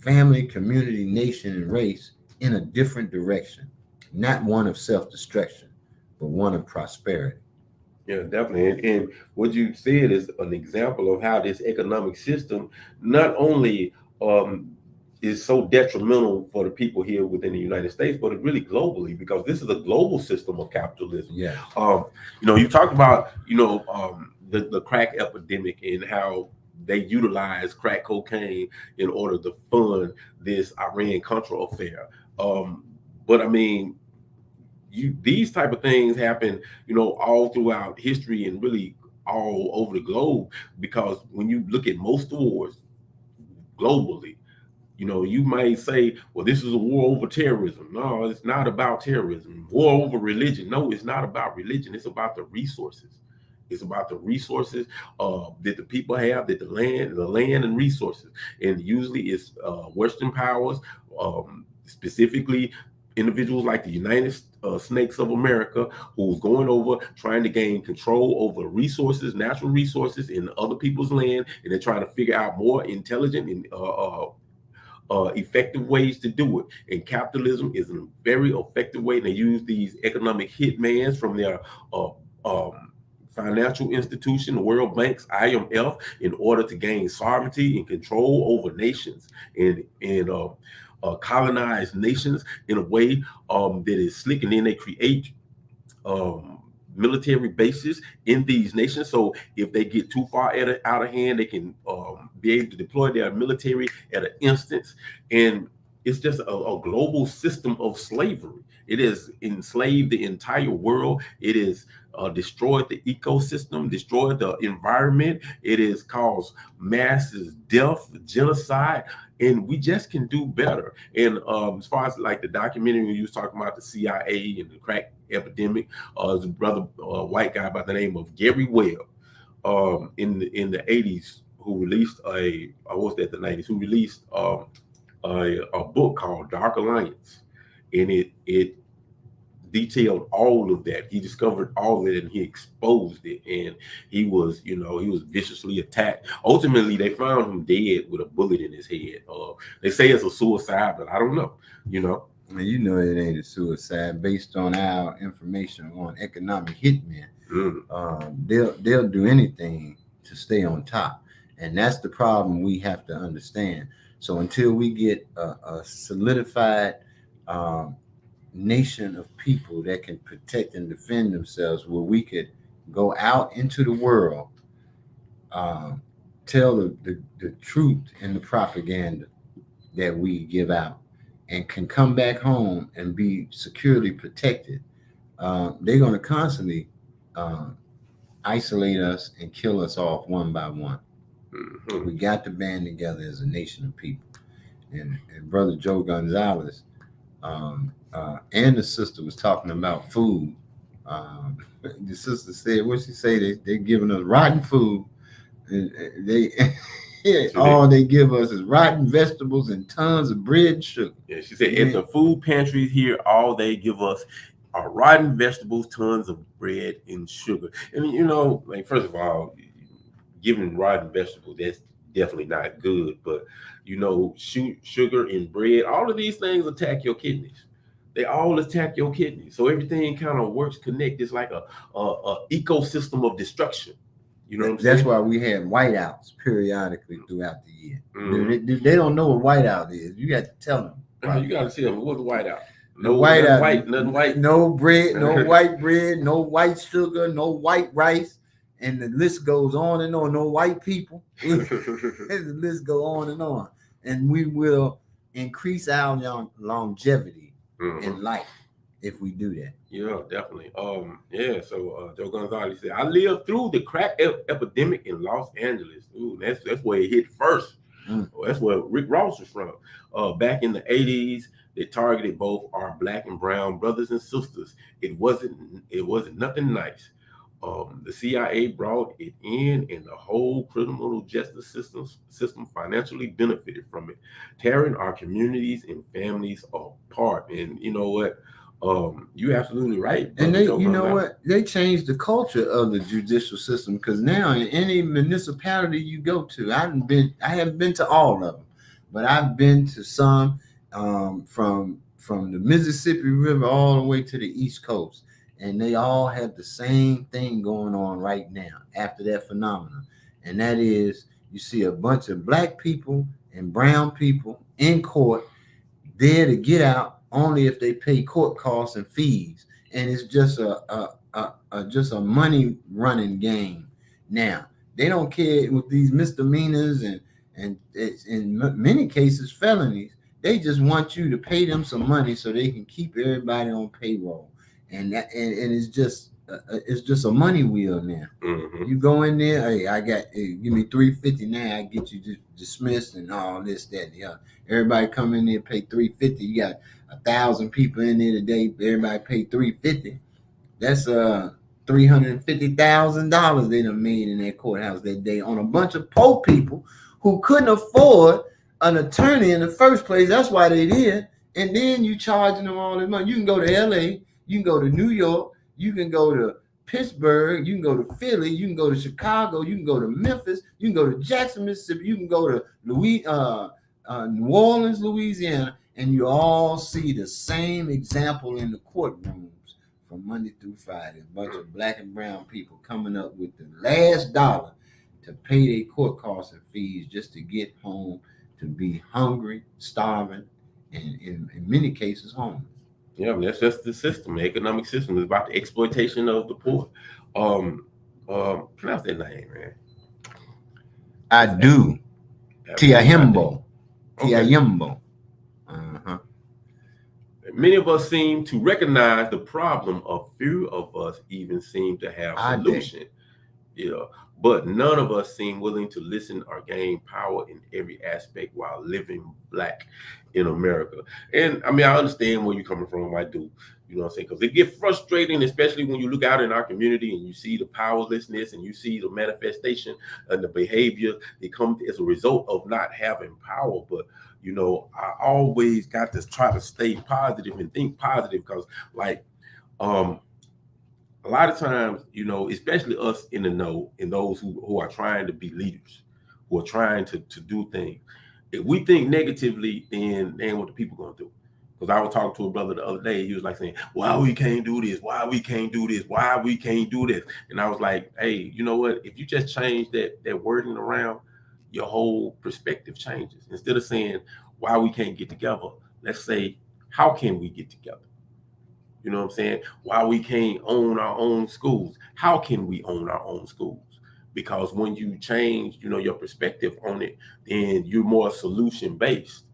family, community, nation, and race in a different direction, not one of self-destruction, but one of prosperity. Yeah, definitely. And what you said is an example of how this economic system not only is so detrimental for the people here within the United States, but really globally, because this is a global system of capitalism. Yeah. You talked about, the crack epidemic and how they utilize crack cocaine in order to fund this Iran-Contra affair. But I mean, these type of things happen, all throughout history and really all over the globe, because when you look at most wars globally, you might say, well, this is a war over terrorism. No, it's not about terrorism. War over religion. No, it's not about religion. It's about the resources. It's about the resources that the people have, that the land and resources. And usually it's Western powers, specifically individuals like the United Snakes of America, who's going over trying to gain control over resources, natural resources in other people's land, and they're trying to figure out more intelligent and effective ways to do it. And capitalism is a very effective way. They use these economic hitmans from their financial institution, the World Bank's IMF, in order to gain sovereignty and control over nations and colonize nations in a way that is slick. And then they create military bases in these nations. So if they get too far out of hand, they can be able to deploy their military at an instance. And it's just a global system of slavery. It has enslaved the entire world. It has destroyed the ecosystem, destroyed the environment. It has caused masses death, genocide, and we just can do better. And as far as like the documentary, when you was talking about the CIA and the crack epidemic, there's a brother, white guy by the name of Gary Webb, in the 80s, who released the 90s, who released a book called Dark Alliance, and it detailed all of that. He discovered all of it and he exposed it, and he was viciously attacked. Ultimately, they found him dead with a bullet in his head. They say it's a suicide, but I don't know. It ain't a suicide based on our information on economic hitmen. They'll do anything to stay on top, and that's the problem we have to understand. So until we get a solidified nation of people that can protect and defend themselves, where we could go out into the world, tell the truth in the propaganda that we give out, and can come back home and be securely protected. They're going to constantly isolate us and kill us off one by one. Mhm. We got to band together as a nation of people. And Brother Joe Gonzalez and the sister was talking about food. The sister said, what she say? They're giving us rotten food. And they all they give us is rotten vegetables and tons of bread and sugar. Yeah, she said at the food pantries here, all they give us are rotten vegetables, tons of bread and sugar. And you know, like first of all, giving rotten vegetables, that's definitely not good. But you know, sugar and bread, all of these things attack your kidneys. They all attack your kidneys. So everything kind of works connected. It's like a ecosystem of destruction. You know what I'm saying? That's why we have whiteouts periodically throughout the year. They don't know what whiteout is. You got to tell them. Right? You got to tell them what's whiteout. No whiteout, nothing white. No bread, no white bread, no white sugar, no white rice, and the list goes on and on. No white people. The list go on, and we will increase our longevity in life if we do that. Yeah, definitely. So Joe Gonzalez said, I lived through the crack epidemic in Los Angeles. Ooh, that's where it hit first. That's where Rick Ross was from. Back in the 80s, they targeted both our black and brown brothers and sisters. It wasn't nothing nice. The CIA brought it in, and the whole criminal justice system financially benefited from it, tearing our communities and families apart. And you know what? You're absolutely right. And you know what? They changed the culture of the judicial system, because now in any municipality you go to, I haven't been to all of them, but I've been to some, from the Mississippi River all the way to the East Coast, and they all have the same thing going on right now after that phenomenon, and that is you see a bunch of black people and brown people in court there to get out only if they pay court costs and fees, and it's just a money running game. Now they don't care with these misdemeanors and it's in many cases felonies. They just want you to pay them some money so they can keep everybody on payroll, and it's just a money wheel now. You go in there, hey, give me $350 now, I get you just dismissed and all this, that, and the other. Everybody come in there, pay $350. You got 1,000 people in there today. Everybody pay $350. That's $350,000 they done made in their courthouse that day on a bunch of poor people who couldn't afford an attorney in the first place. That's why they did. And then you charging them all this money. You can go to LA, you can go to New York, you can go to Pittsburgh, you can go to Philly, you can go to Chicago, you can go to Memphis, you can go to Jackson, Mississippi, you can go to New Orleans, Louisiana, and you all see the same example in the courtrooms from Monday through Friday. A bunch of black and brown people coming up with the last dollar to pay their court costs and fees just to get home, to be hungry, starving, and in many cases homeless. Yeah, that's just the system. The economic system is about the exploitation of the poor. Pronounce that name, man. I do. Tiahimbo. Tiahimbo. Many of us seem to recognize the problem. A few of us even seem to have solution. But none of us seem willing to listen or gain power in every aspect while living black in America. And I mean, I understand where you're coming from. I do. You know what I'm saying? Because it gets frustrating, especially when you look out in our community and you see the powerlessness and you see the manifestation and the behavior that comes as a result of not having power. But I always got to try to stay positive and think positive, because a lot of times, especially us in the know and those who are trying to be leaders, who are trying to do things, if we think negatively, then what the people gonna do? Because I was talking to a brother the other day, he was like saying, why we can't do this? Why we can't do this? Why we can't do this? And I was like, hey, you know what? If you just change that wording around, your whole perspective changes. Instead of saying why we can't get together, let's say how can we get together? You know what I'm saying? Why we can't own our own schools? How can we own our own schools? Because when you change, your perspective on it, then you're more solution based,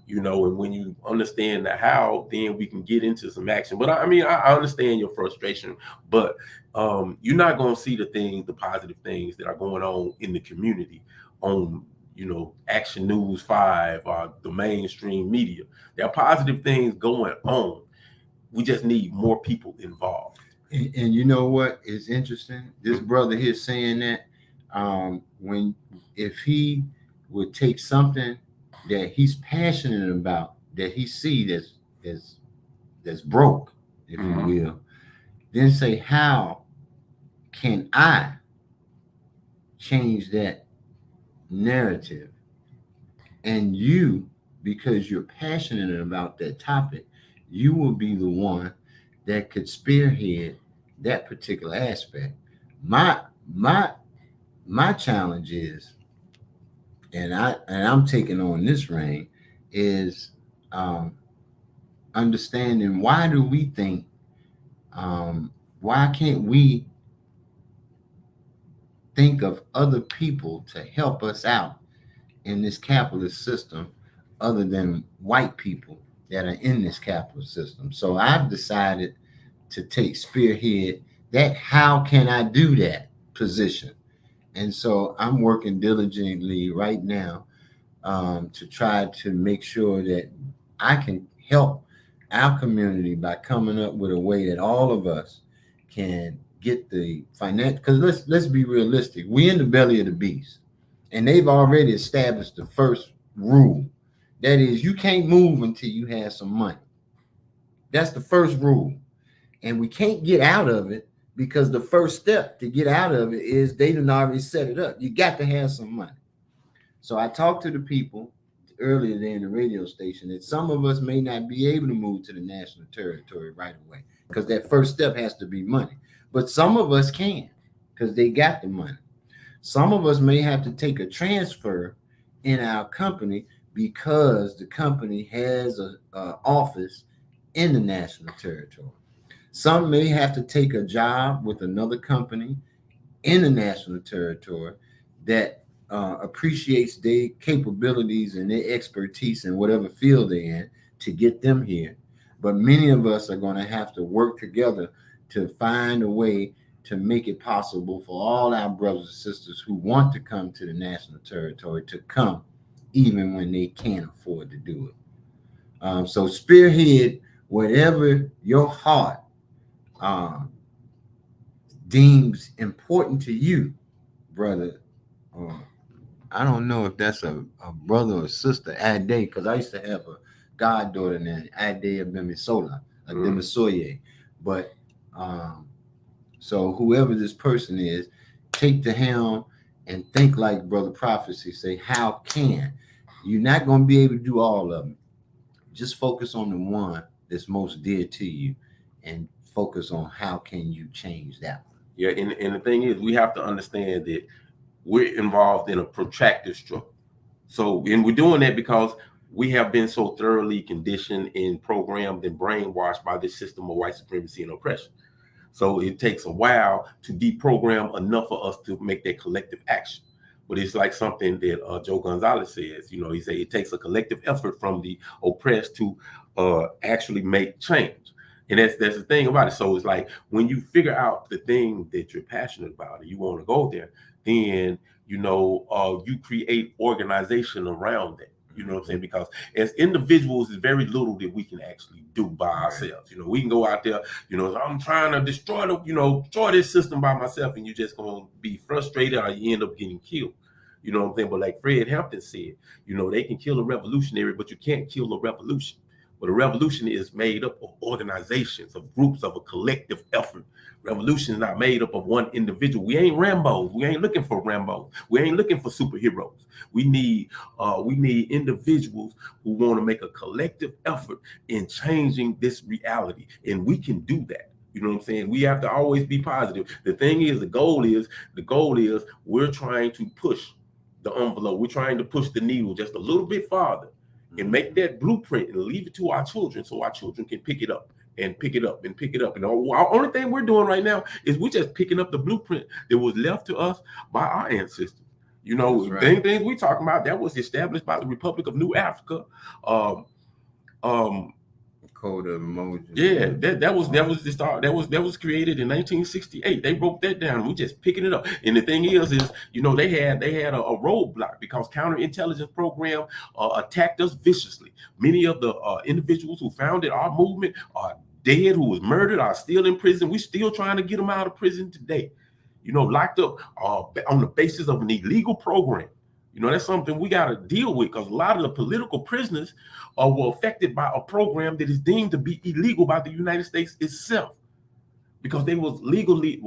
and when you understand the how, then we can get into some action. But I mean, I understand your frustration, but you're not going to see the positive things that are going on in the community on, Action News 5 or the mainstream media. There are positive things going on. We just need more people involved. And you know what is interesting? This brother here saying that if he would take something that he's passionate about, that he see that's broke, if you will, then say, how can I change that narrative? And you, because you're passionate about that topic, you will be the one that could spearhead that particular aspect. My challenge is, and I'm taking on this reign, is understanding, why do we think, why can't we think of other people to help us out in this capitalist system other than white people that are in this capitalist system? So I've decided to take spearhead that how can I do that position. And so I'm working diligently right now to try to make sure that I can help our community by coming up with a way that all of us can get the financial, because let's be realistic. We're in the belly of the beast, and they've already established the first rule. That is, you can't move until you have some money. That's the first rule. And we can't get out of it, because the first step to get out of it is they done already set it up. You got to have some money. So I talked to the people earlier there in the radio station that some of us may not be able to move to the national territory right away, because that first step has to be money. But some of us can, because they got the money. Some of us may have to take a transfer in our company because the company has an office in the national territory. Some may have to take a job with another company in the national territory that appreciates their capabilities and their expertise in whatever field they're in to get them here. But many of us are going to have to work together to find a way to make it possible for all our brothers and sisters who want to come to the national territory to come, even when they can't afford to do it. So spearhead whatever your heart deems important to you, brother. I don't know if that's a brother or sister, Ade, because I used to have a goddaughter named Ade Abemisola, Ademisoye. But so whoever this person is, take the helm and think like Brother Prophecy say, how can? You're not going to be able to do all of them. Just focus on the one that's most dear to you and focus on how can you change that one. Yeah, and the thing is, we have to understand that we're involved in a protracted struggle. So, and we're doing that because we have been so thoroughly conditioned and programmed and brainwashed by this system of white supremacy and oppression. So it takes a while to deprogram enough of us to make that collective action. But it's like something that Joe Gonzalez says, he said it takes a collective effort from the oppressed to actually make change. And that's the thing about it. So it's like when you figure out the thing that you're passionate about and you want to go there, then, you create organization around that. You know what I'm saying? Because as individuals, there's very little that we can actually do by ourselves. We can go out there, I'm trying to destroy this system by myself, and you're just going to be frustrated or you end up getting killed. You know what I'm saying? But like Fred Hampton said, they can kill a revolutionary, but you can't kill a revolution. But a revolution is made up of organizations, of groups, of a collective effort. Revolution is not made up of one individual. We ain't Rambos. We ain't looking for Rambos. We ain't looking for superheroes. We need individuals who want to make a collective effort in changing this reality. And we can do that. You know what I'm saying? We have to always be positive. The thing is, the goal is we're trying to push the envelope. We're trying to push the needle just a little bit farther and make that blueprint and leave it to our children so our children can pick it up and pick it up and pick it up. And our only thing we're doing right now is we're just picking up the blueprint that was left to us by our ancestors. You know, right. things we talking about that was established by the Republic of New Africa. Code of Moses. Yeah, that was the start. That was created in 1968. They wrote that down. We just picking it up. And the thing is you know, they had a roadblock because counterintelligence program attacked us viciously. Many of the individuals who founded our movement are dead, who was murdered, are still in prison. We're still trying to get them out of prison today. You know, locked up on the basis of an illegal program. You know, that's something we got to deal with because a lot of the political prisoners were affected by a program that is deemed to be illegal by the United States itself because they was illegally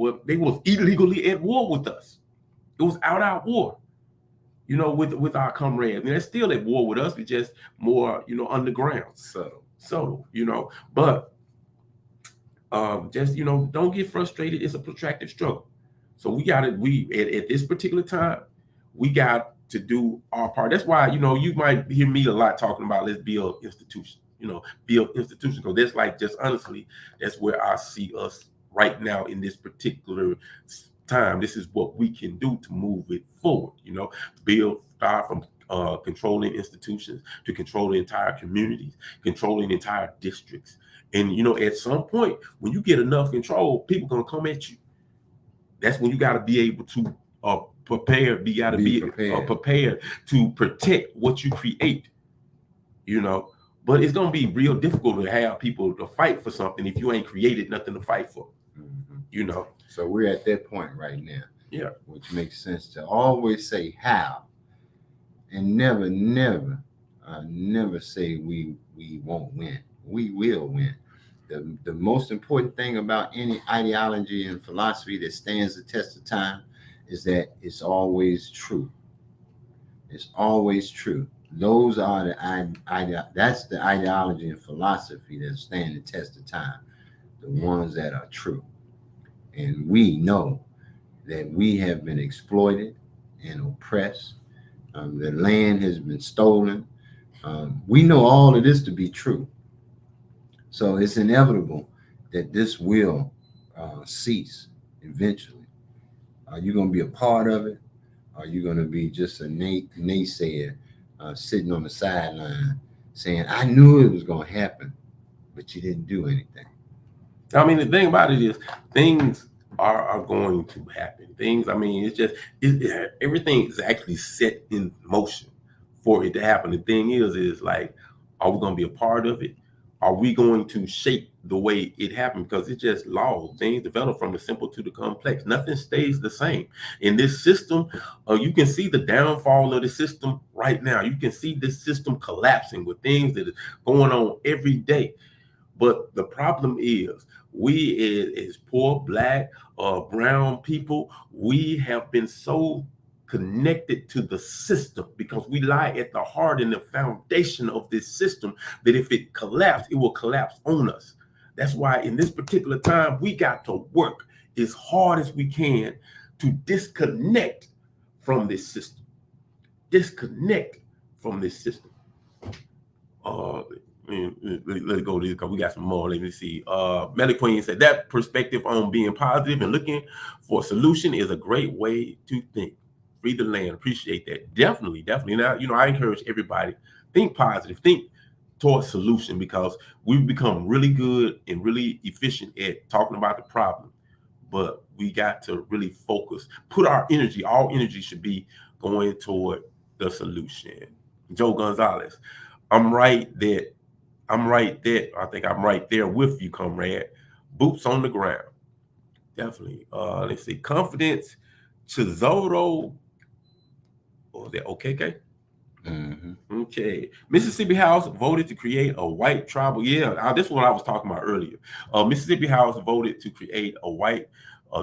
at war with us. It was out war, you know, with our comrades. And they're still at war with us. It's just more, you know, underground. So, you know, but just, you know, don't get frustrated. It's a protracted struggle. So at this particular time, we got to do our part. That's why, you know, you might hear me a lot talking about let's build institutions, you know, because that's like, just honestly, that's where I see us right now in this particular time. This is what we can do to move it forward, you know, start from controlling institutions to controlling entire communities, controlling entire districts. And, you know, at some point, when you get enough control, people going to come at you. That's when you got to be able to prepared. You got to be prepared to protect what you create, you know. But it's gonna be real difficult to have people to fight for something if you ain't created nothing to fight for, you know. So we're at that point right now, yeah, which makes sense to always say how, and never say we won't win. We will win. The most important thing about any ideology and philosophy that stands the test of time is that it's always true. It's always true. Those are that's the ideology and philosophy that stand the test of time, the ones that are true. And we know that we have been exploited and oppressed. The land has been stolen. We know all of this to be true. So it's inevitable that this will cease eventually. Are you going to be a part of it? Are you going to be just a naysayer sitting on the sideline saying, I knew it was going to happen, but you didn't do anything? I mean, the thing about it is things are going to happen. Things, I mean, it's just, everything is actually set in motion for it to happen. The thing is like, are we going to be a part of it? Are we going to shape the way it happened? Because it's just laws. Things develop from the simple to the complex. Nothing stays the same. In this system, you can see the downfall of the system right now. You can see this system collapsing with things that are going on every day. But the problem is we as poor, Black, brown people, we have been so connected to the system because we lie at the heart and the foundation of this system that if it collapses, it will collapse on us. That's why in this particular time, we got to work as hard as we can to disconnect from this system. Disconnect from this system. Let's go to this because we got some more. Let me see. Melly Queen said that perspective on being positive and looking for a solution is a great way to think. Free the land. Appreciate that. Definitely. Now, you know, I encourage everybody, think positive, think towards solution, because we've become really good and really efficient at talking about the problem. But we got to really focus, put our energy, all energy should be going toward the solution. Joe Gonzalez, I'm right there. I think I'm right there with you, comrade. Boots on the ground. Definitely. Let's see. Confidence, Chizoro. Was that OKK? Mm-hmm. Okay. Mississippi House voted to create a white tribal. Yeah, this is what I was talking about earlier. Mississippi House voted to create a white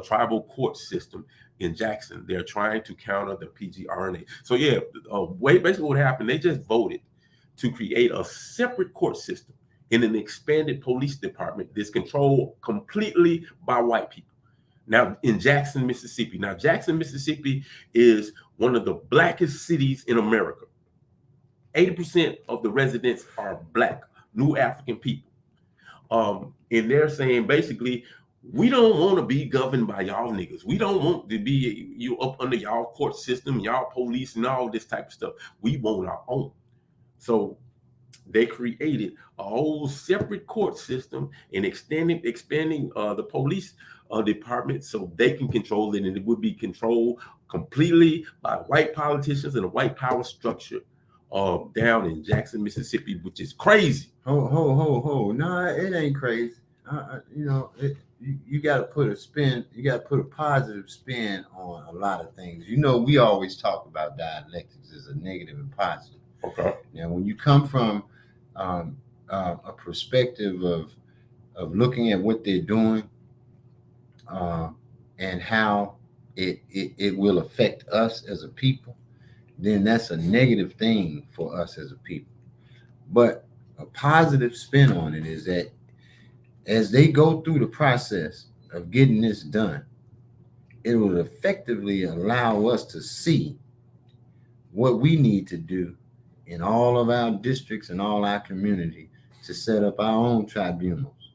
tribal court system in Jackson. They're trying to counter the PGRNA. So yeah, basically what happened, they just voted to create a separate court system in an expanded police department that's controlled completely by white people. Now in Jackson, Mississippi. Now Jackson, Mississippi is one of the blackest cities in America. 80% of the residents are Black, new African people. And they're saying basically, we don't want to be governed by y'all niggas. We don't want to be up under y'all court system, y'all police, and all this type of stuff. We want our own. So they created a whole separate court system and expanding the police department so they can control it, and it would be controlled completely by white politicians and a white power structure down in Jackson, Mississippi, which is crazy. No, it ain't crazy. You got to put a spin. You got to put a positive spin on a lot of things. We always talk about dialectics as a negative and positive. Okay. Now, when you come from a perspective of looking at what they're doing and how it will affect us as a people, then that's a negative thing for us as a people. But a positive spin on it is that as they go through the process of getting this done, it will effectively allow us to see what we need to do in all of our districts and all our community to set up our own tribunals,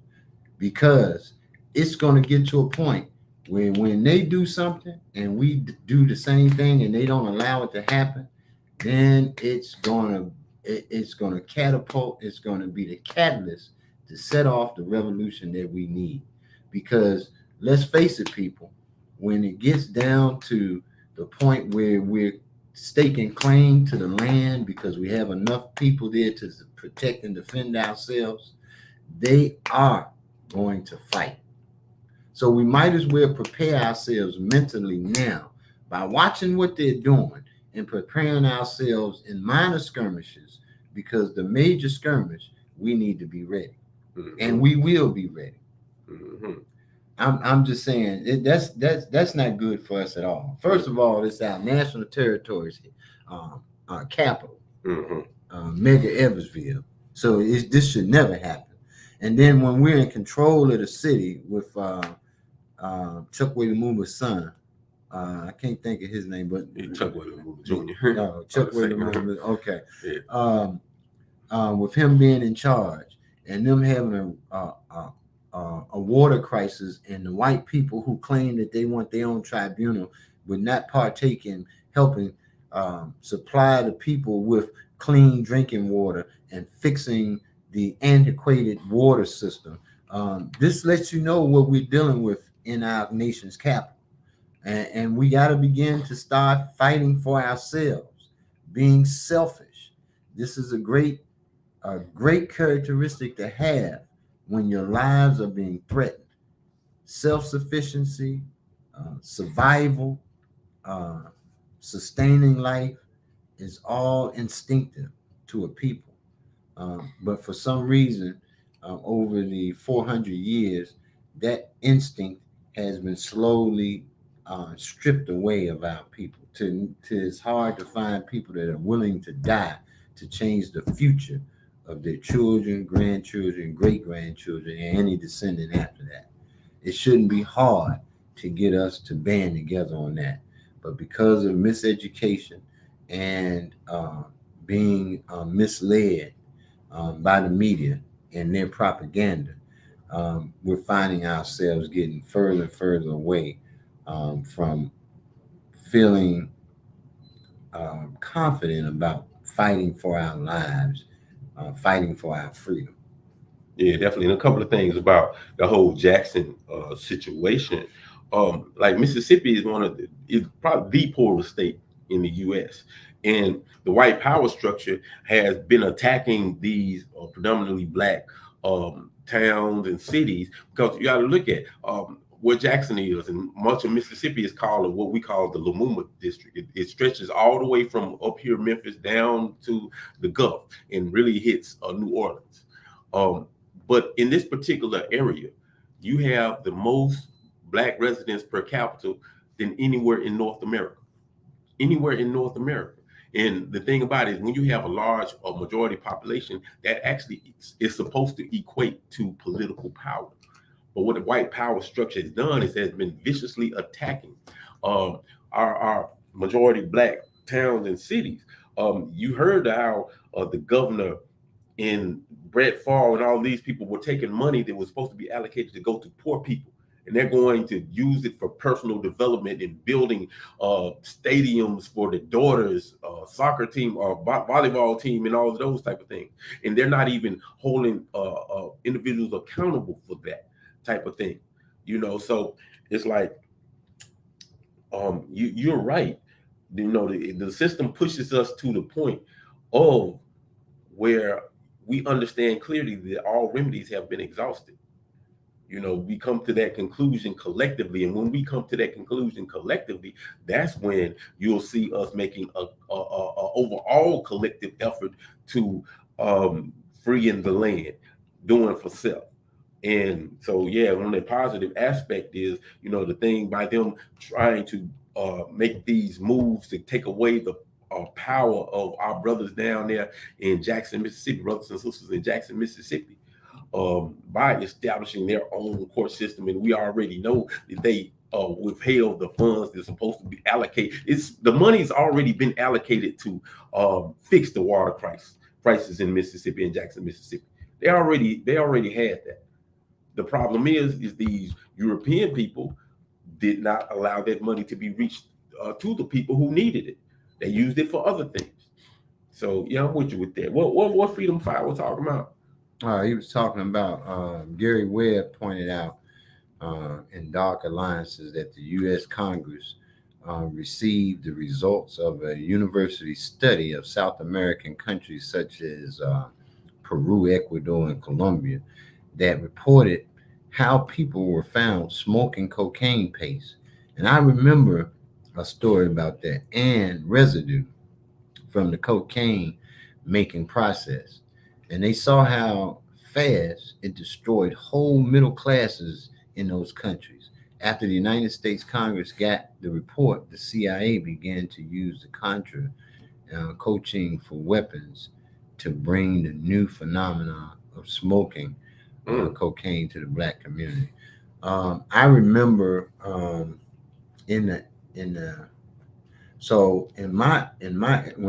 because it's going to get to a point where when they do something and we do the same thing and they don't allow it to happen, then it's going to catapult. It's going to be the catalyst to set off the revolution that we need. Because let's face it, people, when it gets down to the point where we're staking claim to the land because we have enough people there to protect and defend ourselves, they are going to fight. So we might as well prepare ourselves mentally now by watching what they're doing and preparing ourselves in minor skirmishes, because the major skirmish, we need to be ready. Mm-hmm. And we will be ready. Mm-hmm. I'm just saying that's not good for us at all. First of all, it's our national territories, capital, Mega Eversville. So this should never happen. And then when we're in control of the city with Chuck Lumumba's son, I can't think of his name, but Chuck Lumumba Jr. No, Chuck Lumumba. Okay. Yeah. With him being in charge and them having a water crisis, and the white people who claim that they want their own tribunal would not partake in helping supply the people with clean drinking water and fixing the antiquated water system. This lets you know what we're dealing with in our nation's capital. And we got to begin to start fighting for ourselves, being selfish. This is a great characteristic to have when your lives are being threatened. Self-sufficiency, survival, sustaining life is all instinctive to a people. But for some reason, over the 400 years, that instinct has been slowly stripped away of our people. It's hard to find people that are willing to die to change the future of their children, grandchildren, great-grandchildren, and any descendant after that. It shouldn't be hard to get us to band together on that. But because of miseducation and being misled by the media and their propaganda, we're finding ourselves getting further and further away from feeling confident about fighting for our lives, fighting for our freedom. Yeah, definitely. And a couple of things about the whole Jackson situation. Like Mississippi is probably the poorest state in the U.S. And the white power structure has been attacking these predominantly Black towns and cities, because you got to look at where Jackson is, and much of Mississippi is called what we call the Lumumba district. It stretches all the way from up here, Memphis, down to the Gulf, and really hits New Orleans. But in this particular area, you have the most Black residents per capita than anywhere in North America. Anywhere in North America. And the thing about it is, when you have a large majority population, that actually is supposed to equate to political power. But what the white power structure has done is has been viciously attacking our majority Black towns and cities. You heard how the governor and Brett Favre and all these people were taking money that was supposed to be allocated to go to poor people, and they're going to use it for personal development and building stadiums for the daughters, soccer team or volleyball team, and all of those type of things. And they're not even holding individuals accountable for that type of thing, So it's like, you're right. The system pushes us to the point of where we understand clearly that all remedies have been exhausted. We come to that conclusion collectively, and when we come to that conclusion collectively, that's when you'll see us making a overall collective effort to freeing the land, doing for self. And so, yeah, one of the positive aspect is, the thing by them trying to make these moves to take away the power of our brothers down there in Jackson, Mississippi, brothers and sisters in Jackson, Mississippi, by establishing their own court system. And we already know that they withheld the funds that's supposed to be allocated. The money's already been allocated to fix the water crisis in Mississippi and Jackson, Mississippi. They already had that. The problem is these European people did not allow that money to be reached to the people who needed it. They used it for other things. So yeah, I'm with you with that. What Freedom Fire was talking about? He was talking about Gary Webb pointed out in Dark Alliances that the U.S. Congress received the results of a university study of South American countries such as Peru, Ecuador, and Colombia that reported how people were found smoking cocaine paste. And I remember a story about that, and residue from the cocaine making process. And they saw how fast it destroyed whole middle classes in those countries. After the United States Congress got the report, the CIA began to use the Contra coaching for weapons to bring the new phenomenon of smoking cocaine to the Black community. I remember when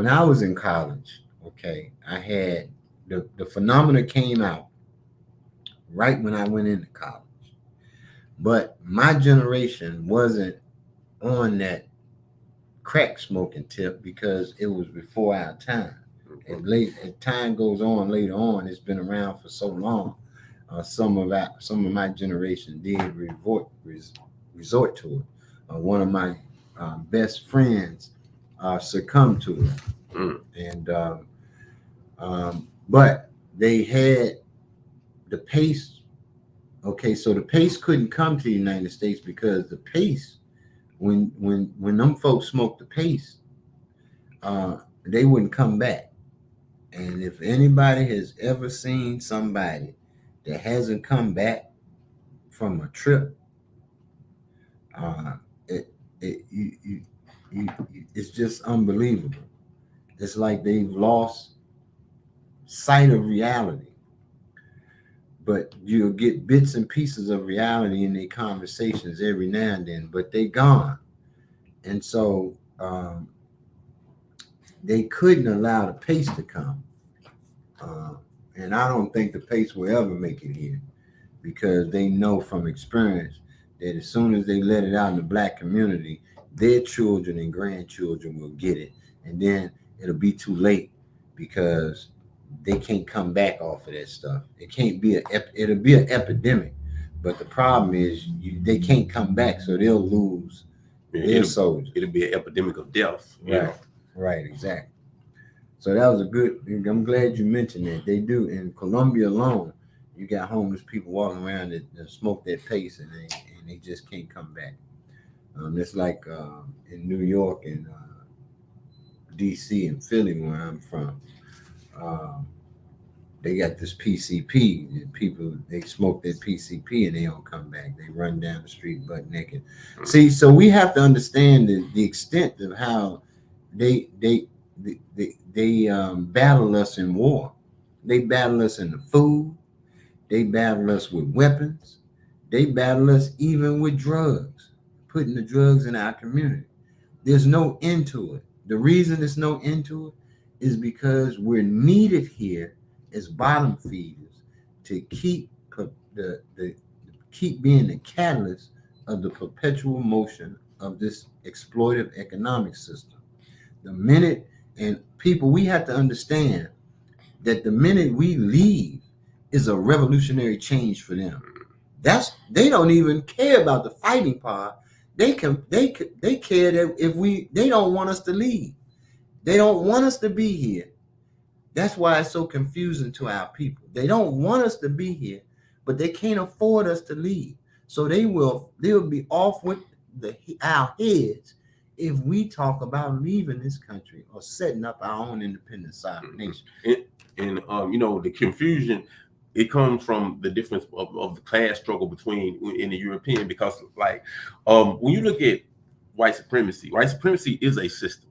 I was in college, okay, I had the phenomena came out right when I went into college. But my generation wasn't on that crack smoking tip because it was before our time. And as time goes on later on, it's been around for so long. Some of my generation did resort to it. One of my best friends succumbed to it, and but they had the paste. Okay, so the paste couldn't come to the United States because the paste, when them folks smoked the paste, they wouldn't come back. And if anybody has ever seen somebody that hasn't come back from a trip, it's just unbelievable. It's like they've lost sight of reality. But you'll get bits and pieces of reality in their conversations every now and then, but they're gone. And so they couldn't allow the paste to come. And I don't think the paste will ever make it here because they know from experience that as soon as they let it out in the Black community, their children and grandchildren will get it. And then it'll be too late because they can't come back off of that stuff. It'll be an epidemic, but the problem is they can't come back, so they'll lose their soldiers. It'll be an epidemic of death. Right, exactly. So that was I'm glad you mentioned that. They do in Colombia alone. You got homeless people walking around that smoke that paste, and they just can't come back. It's like in New York and DC and Philly, where I'm from. They got this PCP, and people, they smoke that PCP and they don't come back. They run down the street butt naked. See, so we have to understand the extent of how they battle us in war. They battle us in the food. They battle us with weapons. They battle us even with drugs, putting the drugs in our community. There's no end to it. The reason there's no end to it is because we're needed here as bottom feeders to keep keep being the catalyst of the perpetual motion of this exploitive economic system. The minute, and people, we have to understand that the minute we leave is a revolutionary change for them. They don't even care about the fighting part. They care that they don't want us to leave. They don't want us to be here. That's why it's so confusing to our people. They don't want us to be here, but they can't afford us to leave. So they'll be off with our heads if we talk about leaving this country or setting up our own independent sovereign nation. And the confusion, it comes from the difference of the class struggle in the European, because when you look at white supremacy is a system.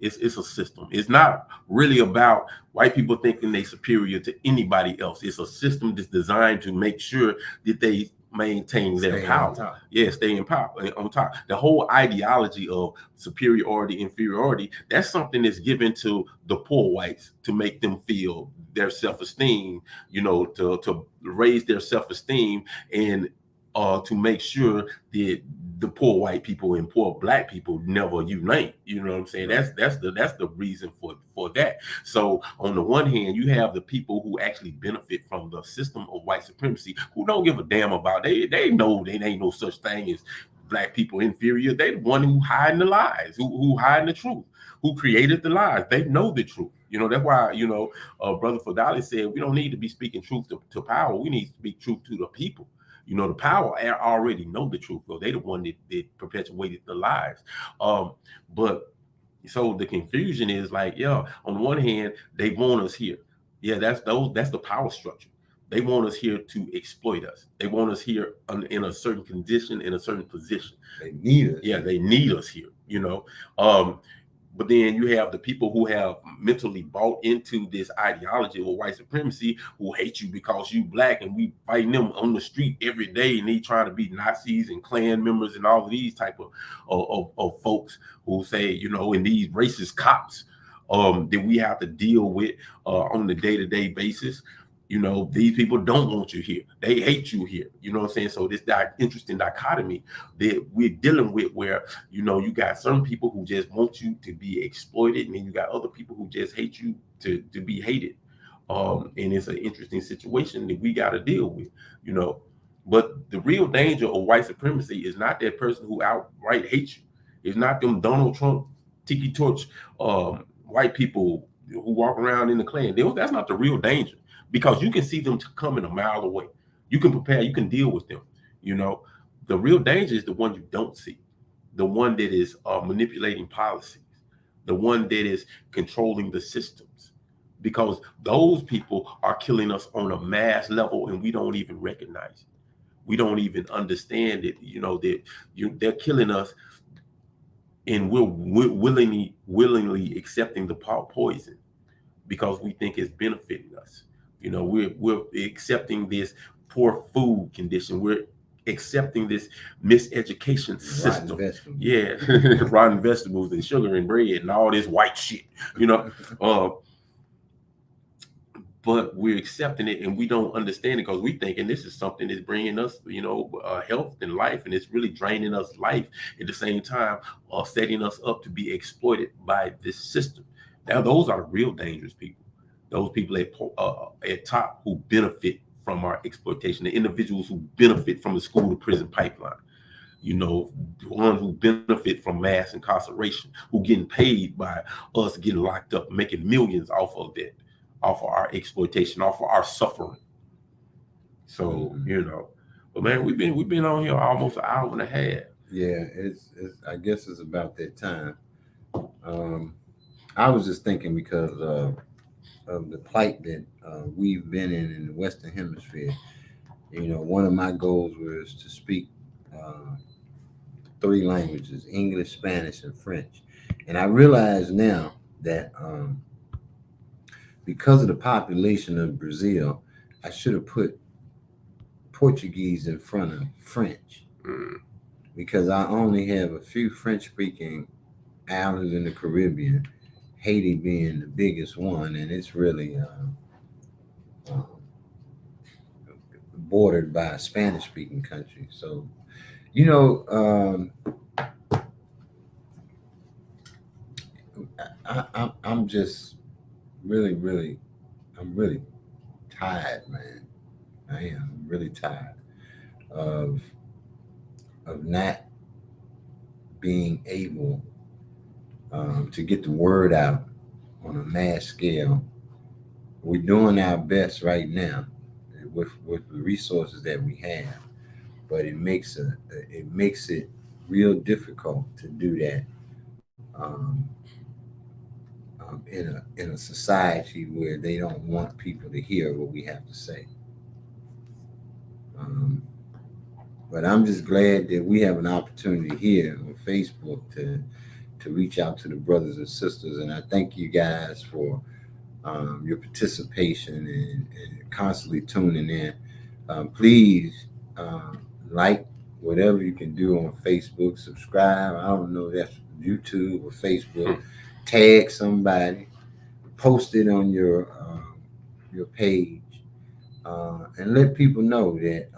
It's a system. It's not really about white people thinking they're superior to anybody else. It's a system that's designed to make sure that they maintain their power. Stay in power on top. The whole ideology of superiority, inferiority, that's something that's given to the poor whites to make them feel their self-esteem, to raise their self-esteem, and to make sure that the poor white people and poor black people never unite. You know what I'm saying? That's the reason for that. So on the one hand, you have the people who actually benefit from the system of white supremacy, who don't give a damn about. They know there ain't no such thing as black people inferior. They the one who hiding the lies, who hiding the truth, who created the lies. They know the truth. That's why, Brother Fadali said we don't need to be speaking truth to power. We need to speak truth to the people. The power already know the truth, though. They the one that perpetuated the lies. But so the confusion is on one hand, they want us here. That's the power structure. They want us here to exploit us. They want us here in a certain condition, in a certain position. They need us. They need us here, But then you have the people who have mentally bought into this ideology of white supremacy, who hate you because you black, and we fighting them on the street every day, and they trying to be Nazis and Klan members and all of these type of folks who say, and these racist cops that we have to deal with on a day-to-day basis. These people don't want you here. They hate you here. You know what I'm saying? So this interesting dichotomy that we're dealing with, where, you got some people who just want you to be exploited, and then you got other people who just hate you to be hated. And it's an interesting situation that we got to deal with, But the real danger of white supremacy is not that person who outright hates you. It's not them Donald Trump, tiki torch, white people who walk around in the Klan. That's not the real danger. Because you can see them coming a mile away. You can prepare, you can deal with them. The real danger is the one you don't see, the one that is manipulating policies, the one that is controlling the systems, because those people are killing us on a mass level, and we don't even recognize it. We don't even understand it. They're killing us, and we're willingly accepting the poison because we think it's benefiting us. We're accepting this poor food condition. We're accepting this miseducation system. Rotten vegetables and sugar and bread and all this white shit, but we're accepting it, and we don't understand it because we thinking this is something that's bringing us, health and life, and it's really draining us life at the same time, setting us up to be exploited by this system. Now, those are the real dangerous people. Those people at top who benefit from our exploitation, the individuals who benefit from the school to prison pipeline, the ones who benefit from mass incarceration, who getting paid by us getting locked up, making millions off of that, off of our exploitation, off of our suffering. So, but man, we've been on here almost an hour and a half. Yeah, it's I guess it's about that time. I was just thinking because of the plight that we've been in the Western Hemisphere. One of my goals was to speak 3 languages: English, Spanish, and French. And I realize now that because of the population of Brazil, I should have put Portuguese in front of French, because I only have a few French-speaking islands in the Caribbean, Haiti being the biggest one, and it's really bordered by a Spanish-speaking country. So, you know, I'm just really, I'm really tired, man. I am really tired of not being able to get the word out on a mass scale. We're doing our best right now with the resources that we have, but it makes it real difficult to do that in a society where they don't want people to hear what we have to say. But I'm just glad that we have an opportunity here on Facebook to reach out to the brothers and sisters, and I thank you guys for your participation and constantly tuning in. Please like whatever you can do on Facebook, subscribe. I don't know if that's YouTube or Facebook. Tag somebody, post it on your page, and let people know that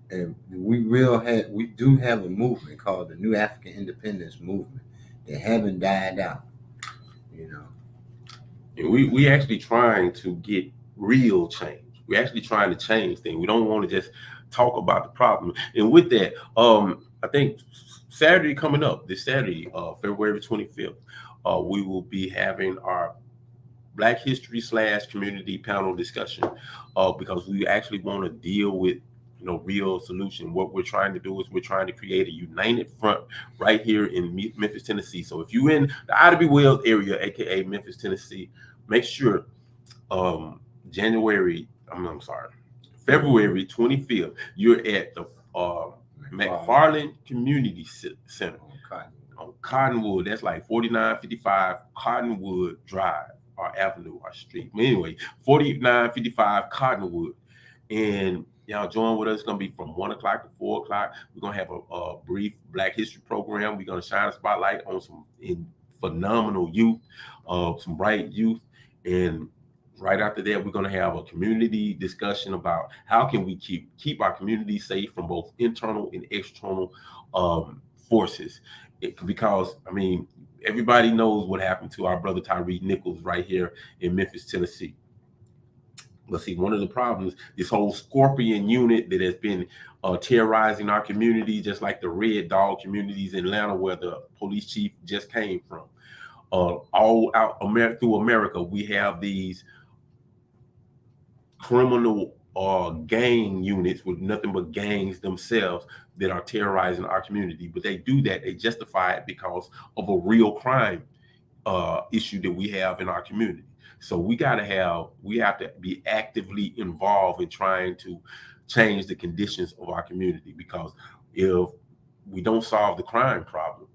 and we do have a movement called the New African Independence Movement that haven't died out. You know, and we actually trying to get real change. We're actually trying to change things. We don't want to just talk about the problem. And with that, I think Saturday coming up, this Saturday, February 25th, we will be having our Black History / community panel discussion because we actually want to deal with real solution. What we're trying to do is we're trying to create a united front right here in Memphis, Tennessee. So if you're in the Ida B. Wells area, aka Memphis, Tennessee, make sure February 25th, you're at the McFarland Community Center on Cottonwood. That's like 4955 Cottonwood Drive, our avenue, our street. But anyway, 4955 Cottonwood. And y'all join with us. It's going to be from 1 o'clock to 4 o'clock. We're going to have a brief Black History program. We're going to shine a spotlight on some phenomenal youth, some bright youth. And right after that, we're going to have a community discussion about how can we keep our community safe from both internal and external forces. Because, I mean, everybody knows what happened to our brother Tyree Nichols right here in Memphis, Tennessee. Let's see, one of the problems, this whole Scorpion unit that has been terrorizing our community, just like the Red Dog communities in Atlanta, where the police chief just came from. All out through America, we have these criminal gang units with nothing but gangs themselves that are terrorizing our community. But they do that, they justify it because of a real crime issue that we have in our community. So we have to be actively involved in trying to change the conditions of our community, because if we don't solve the crime problem,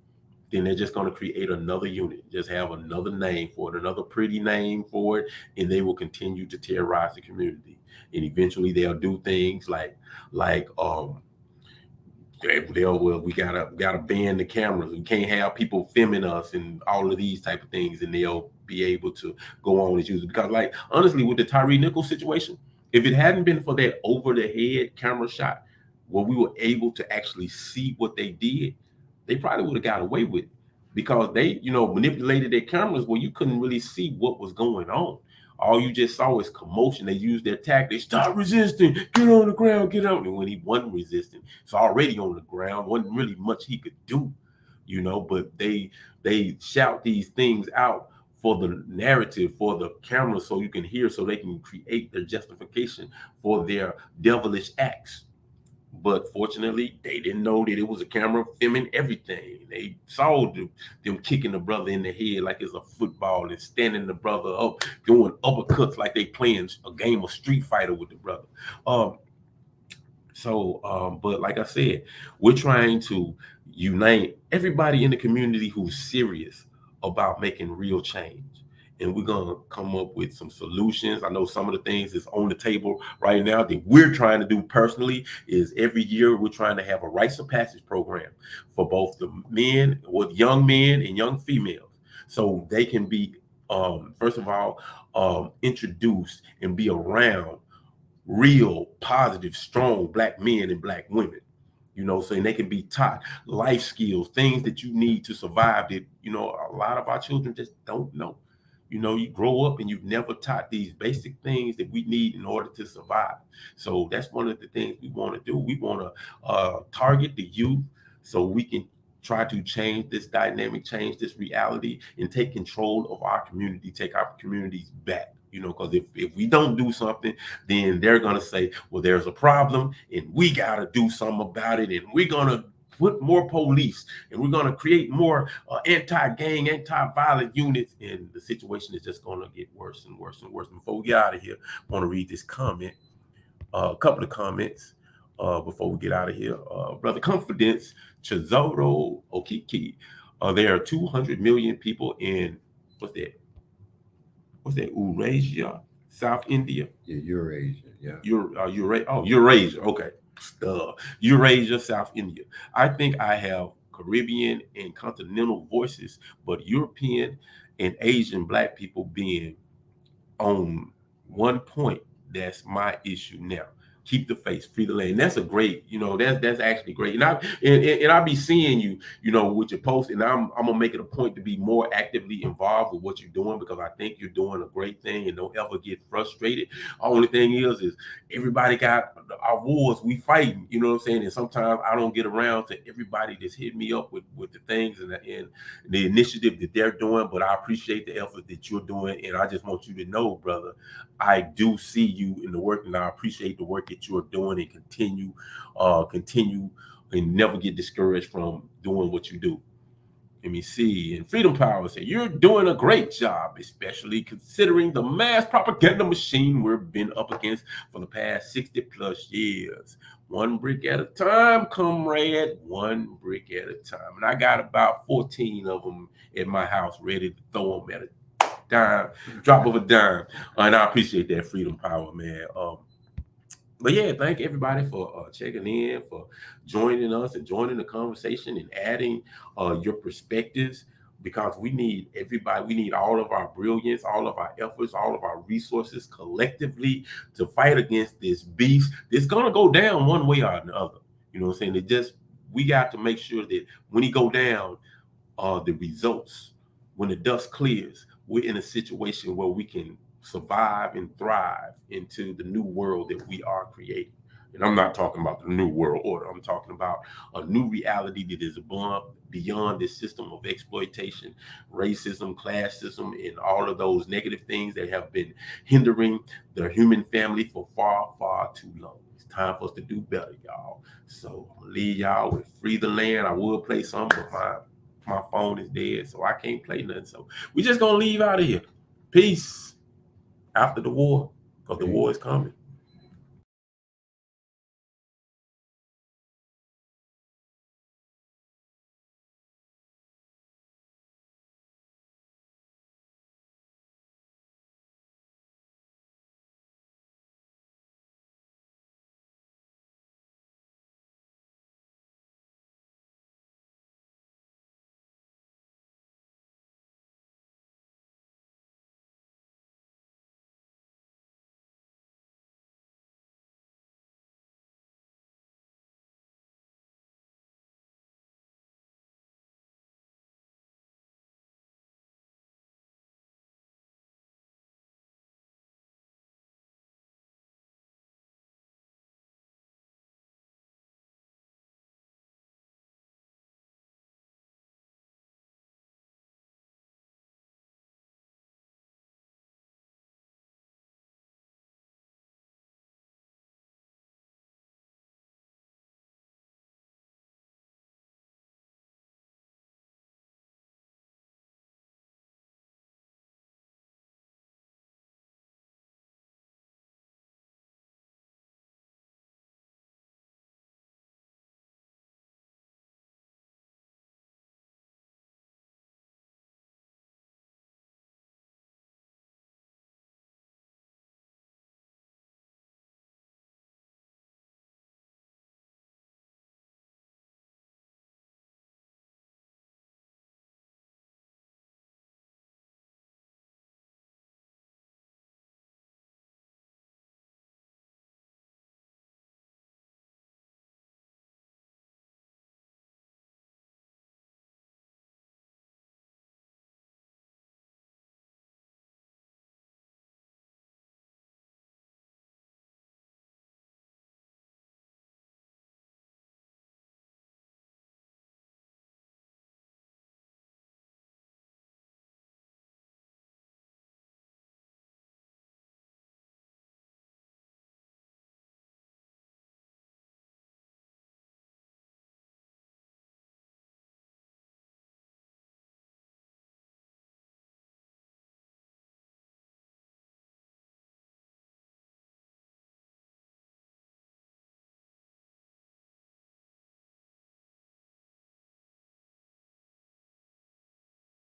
then they're just going to create another unit, just have another name for it, another pretty name for it, and they will continue to terrorize the community. And eventually they'll do things like we gotta ban the cameras. We can't have people filming us and all of these type of things, and they'll be able to go on as usual. Because, like, honestly, with the Tyree Nichols situation, if it hadn't been for that over the head camera shot where we were able to actually see what they did, they probably would have got away with it, because they manipulated their cameras where you couldn't really see what was going on. All you just saw is commotion. They used their tactics. Stop resisting. Get on the ground. Get out. And when he wasn't resisting, it's already on the ground. Wasn't really much he could do, But they shout these things out for the narrative, for the camera, so you can hear, so they can create their justification for their devilish acts. But fortunately, they didn't know that it was a camera filming everything. They saw them kicking the brother in the head like it's a football and standing the brother up, doing uppercuts like they playing a game of Street Fighter with the brother. But like I said, we're trying to unite everybody in the community who's serious about making real change. And we're going to come up with some solutions. I know some of the things that's on the table right now that we're trying to do personally is every year we're trying to have a rites of passage program for both the men, with young men and young females. so they can be, first of all, introduced and be around real, positive, strong Black men and Black women. So they can be taught life skills, things that you need to survive that, a lot of our children just don't know. You grow up and you've never taught these basic things that we need in order to survive. So that's one of the things we want to do. We want to target the youth so we can try to change this dynamic, change this reality, and take control of our community, take our communities back. Because if we don't do something, then they're going to say, well, there's a problem and we got to do something about it. And we're going to put more police and we're going to create more anti-gang, anti-violent units. And the situation is just going to get worse and worse and worse. Before we get out of here, I want to read this comment, a couple of comments before we get out of here. Brother Confidence, Chizoro Okiki. There are 200 million people in, what's that, Eurasia, South India? Yeah, Eurasia, yeah. Eurasia, okay. Eurasia, South India. I think I have Caribbean and continental voices, but European and Asian Black people being on one point, that's my issue now. Keep the faith, free the land. That's a great, that's actually great. And I'll be seeing you, with your post, and I'm gonna make it a point to be more actively involved with what you're doing, because I think you're doing a great thing and don't ever get frustrated. Only thing is everybody got our wars we fighting, you know what I'm saying? And sometimes I don't get around to everybody that's hitting me up with the things and the initiative that they're doing, but I appreciate the effort that you're doing. And I just want you to know, brother, I do see you in the work, and I appreciate the work that you are doing, and continue and never get discouraged from doing what you do. Let me see. And Freedom Power said, you're doing a great job, especially considering the mass propaganda machine we've been up against for the past 60 plus years. One brick at a time, comrade, one brick at a time. And I got about 14 of them at my house ready to throw them at a dime, drop of a dime. And I appreciate that, Freedom Power, man. But yeah, thank everybody for checking in, for joining us and joining the conversation and adding your perspectives, because we need everybody. We need all of our brilliance, all of our efforts, all of our resources collectively to fight against this beast. It's going to go down one way or another. You know what I'm saying? We got to make sure that when he go down, the results, when the dust clears, we're in a situation where we can survive and thrive into the new world that we are creating. And I'm not talking about the new world order. I'm talking about a new reality that is beyond this system of exploitation, racism, classism, and all of those negative things that have been hindering the human family for far, far too long. It's time for us to do better, y'all. So I'm gonna leave y'all with Free the Land. I will play some, but my phone is dead, so I can't play nothing. So we just gonna leave out of here. Peace. After the war, because the war is coming.